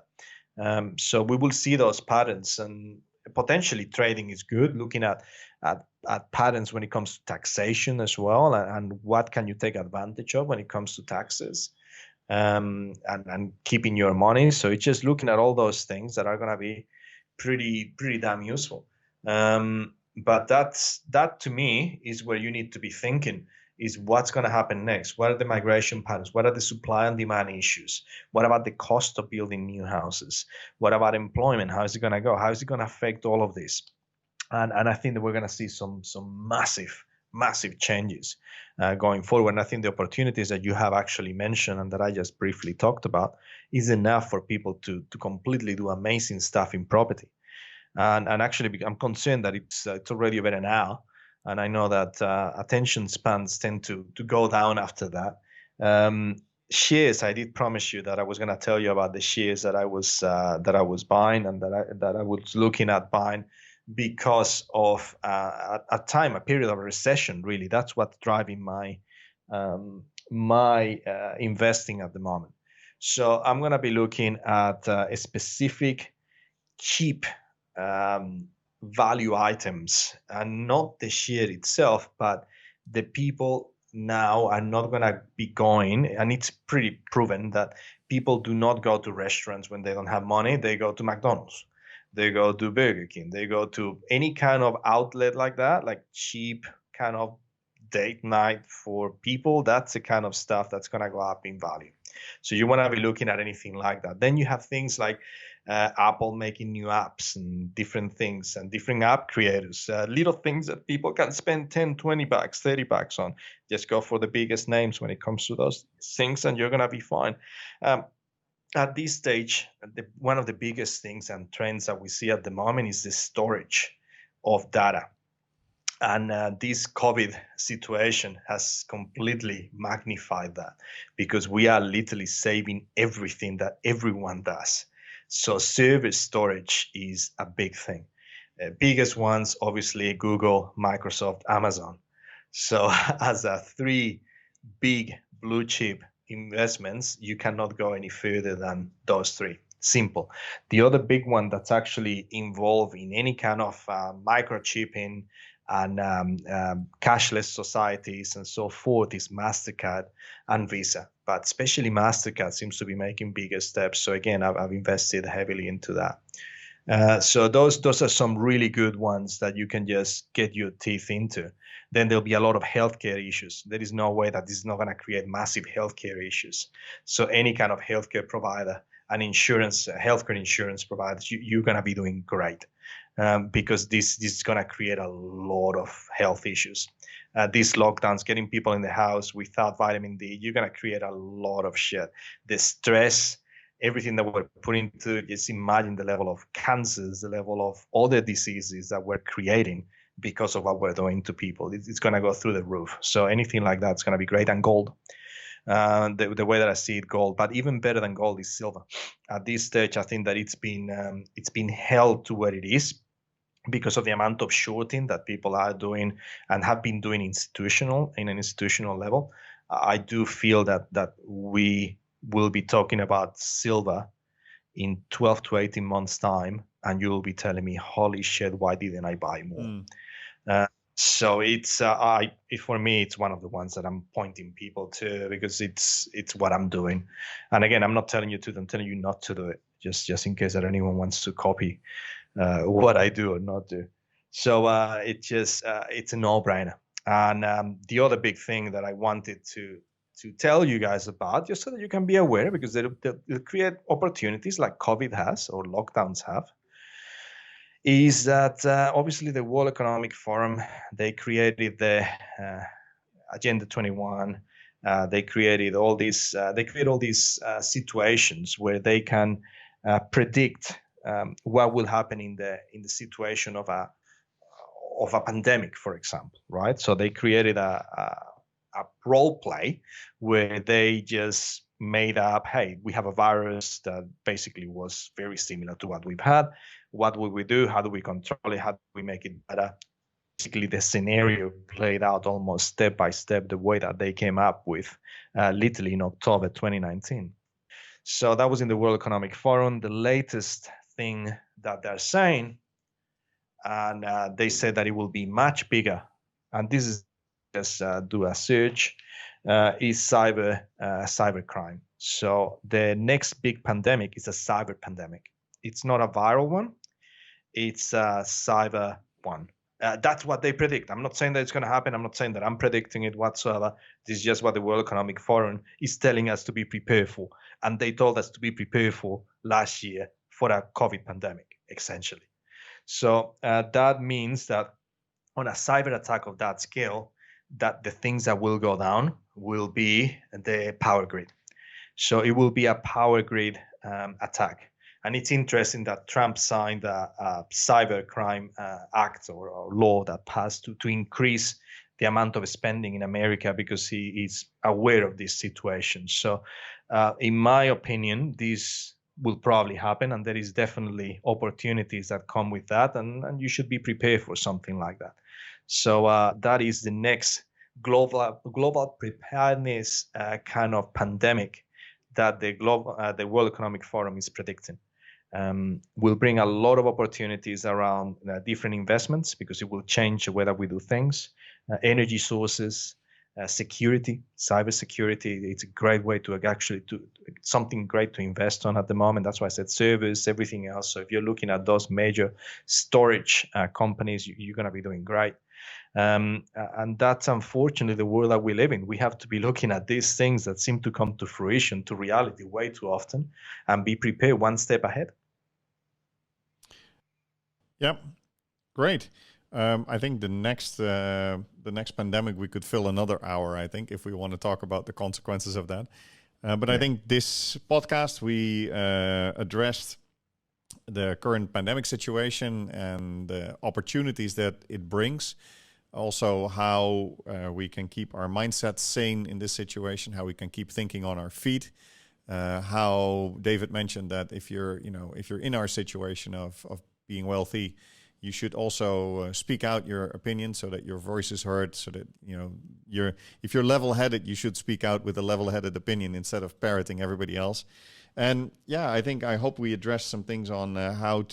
[SPEAKER 2] So we will see those patterns, and potentially trading is good, looking at patterns when it comes to taxation as well, and what can you take advantage of when it comes to taxes, and keeping your money. So it's just looking at all those things that are going to be pretty damn useful. But that to me is where you need to be thinking, is what's going to happen next. What are the migration patterns? What are the supply and demand issues? What about the cost of building new houses? What about employment? How is it going to go? How is it going to affect all of this? And I think that we're going to see some massive changes going forward. And I think the opportunities that you have actually mentioned and that I just briefly talked about is enough for people to completely do amazing stuff in property. And actually, I'm concerned that it's already over an hour, and I know that attention spans tend to go down after that. Shares, I did promise you that I was going to tell you about the shares that I was buying, and that I was looking at buying because of a period of recession. Really, that's what's driving my investing at the moment. So I'm going to be looking at a specific cheap value items, and not the share itself, but the people now are not going to be going, and it's pretty proven that people do not go to restaurants when they don't have money. They go to McDonald's, they go to Burger King, they go to any kind of outlet like that, like cheap kind of date night for people. That's the kind of stuff that's going to go up in value. So you want to be looking at anything like that. Then you have things like Apple making new apps and different things, and different app creators, little things that people can spend 10, 20 bucks, 30 bucks on. Just go for the biggest names when it comes to those things, and you're going to be fine. At this stage, one of the biggest things and trends that we see at the moment is the storage of data. And this COVID situation has completely magnified that, because we are literally saving everything that everyone does. So server storage is a big thing. Biggest ones, obviously, Google, Microsoft, Amazon. So as a three big blue chip investments, you cannot go any further than those three. Simple. The other big one that's actually involved in any kind of microchipping and cashless societies and so forth is MasterCard and Visa. But especially MasterCard seems to be making bigger steps. So again, I've invested heavily into that. So those are some really good ones that you can just get your teeth into. Then there'll be a lot of healthcare issues. There is no way that this is not going to create massive healthcare issues. So any kind of healthcare provider and insurance, healthcare insurance providers, you're going to be doing great. Because this is going to create a lot of health issues. These lockdowns, getting people in the house without vitamin D, you're going to create a lot of shit. The stress, everything that we're putting to, just imagine the level of cancers, the level of other diseases that we're creating because of what we're doing to people. It's going to go through the roof. So anything like that's going to be great. And gold. The way that I see it, gold, but even better than gold is silver. At this stage, I think that it's been held to where it is because of the amount of shorting that people are doing and have been doing in an institutional level. I do feel that we will be talking about silver in 12 to 18 months time, and you will be telling me, holy shit, why didn't I buy more? So it's for me, it's one of the ones that I'm pointing people to, because it's what I'm doing. And again, I'm not telling you to, I'm telling you not to do it, just in case that anyone wants to copy what I do or not do. So it's a no-brainer. And the other big thing that I wanted to tell you guys about, just so that you can be aware, because they'll create opportunities like COVID has or lockdowns have, is that obviously the World Economic Forum, they created the Agenda 21. They created all these. They create all these situations where they can predict what will happen in the situation of a pandemic, for example, right? So they created a role play where they just made up, hey, we have a virus that basically was very similar to what we've had. What will we do? How do we control it? How do we make it better? basically the scenario played out almost step by step the way that they came up with literally in October 2019. So that was in the World Economic Forum. The latest thing that they're saying, and they said that it will be much bigger. And this is just do a search, is cyber crime. So the next big pandemic is a cyber pandemic. It's not a viral one. It's a cyber one. That's what they predict. I'm not saying that it's going to happen. I'm not saying that I'm predicting it whatsoever. This is just what the World Economic Forum is telling us to be prepared for. And they told us to be prepared for last year for a COVID pandemic, essentially. So that means that on a cyber attack of that scale, that the things that will go down will be the power grid. So it will be a power grid attack. And it's interesting that Trump signed a cyber crime act or law that passed to increase the amount of spending in America because he is aware of this situation. So in my opinion, this will probably happen, and there is definitely opportunities that come with that, and you should be prepared for something like that. So that is the next global preparedness kind of pandemic that the World Economic Forum is predicting. Will bring a lot of opportunities around different investments because it will change the way that we do things, energy sources, security, cybersecurity. It's a great way to actually do something great to invest on at the moment. That's why I said servers, everything else. So if you're looking at those major storage companies, you're going to be doing great. And that's unfortunately the world that we live in. We have to be looking at these things that seem to come to fruition, to reality way too often, and be prepared one step ahead.
[SPEAKER 3] Yep, great. I think the next pandemic we could fill another hour. I think if we want to talk about the consequences of that. But I think this podcast we addressed the current pandemic situation and the opportunities that it brings. Also, how we can keep our mindset sane in this situation. How we can keep thinking on our feet. How David mentioned that if you're in our situation of being wealthy, you should also speak out your opinion so that your voice is heard. So that if you're level-headed, you should speak out with a level-headed opinion instead of parroting everybody else. And I hope we address some things on how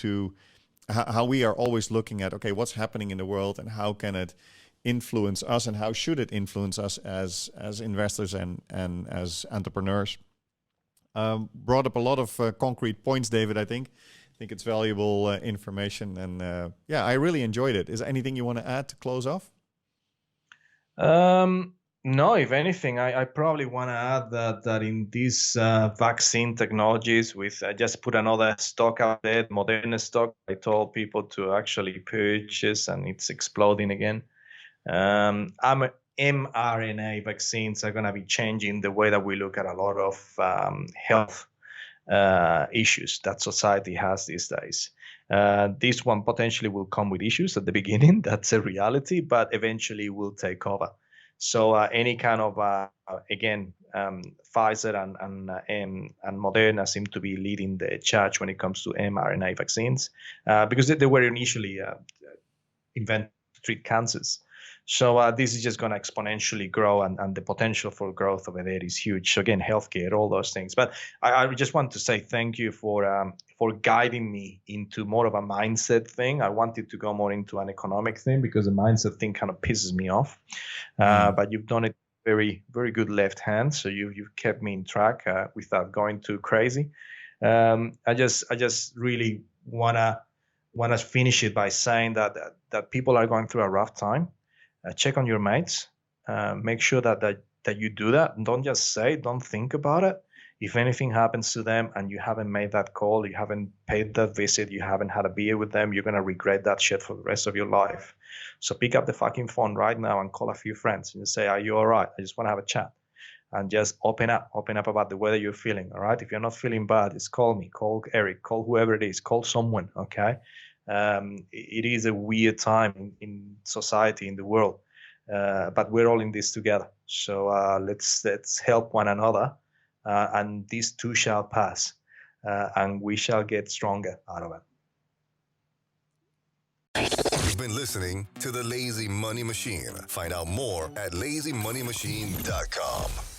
[SPEAKER 3] we are always looking at what's happening in the world and how can it influence us and how should it influence us as investors and as entrepreneurs. Brought up a lot of concrete points, David. I think it's valuable information, and I really enjoyed it. Is there anything you want to add to close off?
[SPEAKER 2] No, if anything, I probably want to add that in these vaccine technologies, I just put another stock out there, Moderna stock. I told people to actually purchase, and it's exploding again. mRNA vaccines are going to be changing the way that we look at a lot of health issues that society has these days. This one potentially will come with issues at the beginning. That's a reality, but eventually will take over. So any kind of Pfizer and Moderna seem to be leading the charge when it comes to mRNA vaccines because they were initially invented to treat cancers. So this is just going to exponentially grow, and the potential for growth over there is huge. So again, healthcare, all those things. But I just want to say thank you for guiding me into more of a mindset thing. I wanted to go more into an economic thing because the mindset thing kind of pisses me off. But you've done it very, very good left hand. So you've kept me in track without going too crazy. I just really wanna finish it by saying that people are going through a rough time. Check on your mates. Make sure that you do that. And don't just say it, don't think about it. If anything happens to them and you haven't made that call, you haven't paid that visit, you haven't had a beer with them, you're going to regret that shit for the rest of your life. So pick up the fucking phone right now and call a few friends and say, are you all right? I just want to have a chat. And just open up about the way that you're feeling, all right? If you're not feeling bad, just call me, call Erik, call whoever it is, call someone, okay? It is a weird time in society, in the world, but we're all in this together. So let's help one another, and this too shall pass, and we shall get stronger out of it.
[SPEAKER 1] been listening to The Lazy Money Machine. Find out more at lazymoniemachine.com.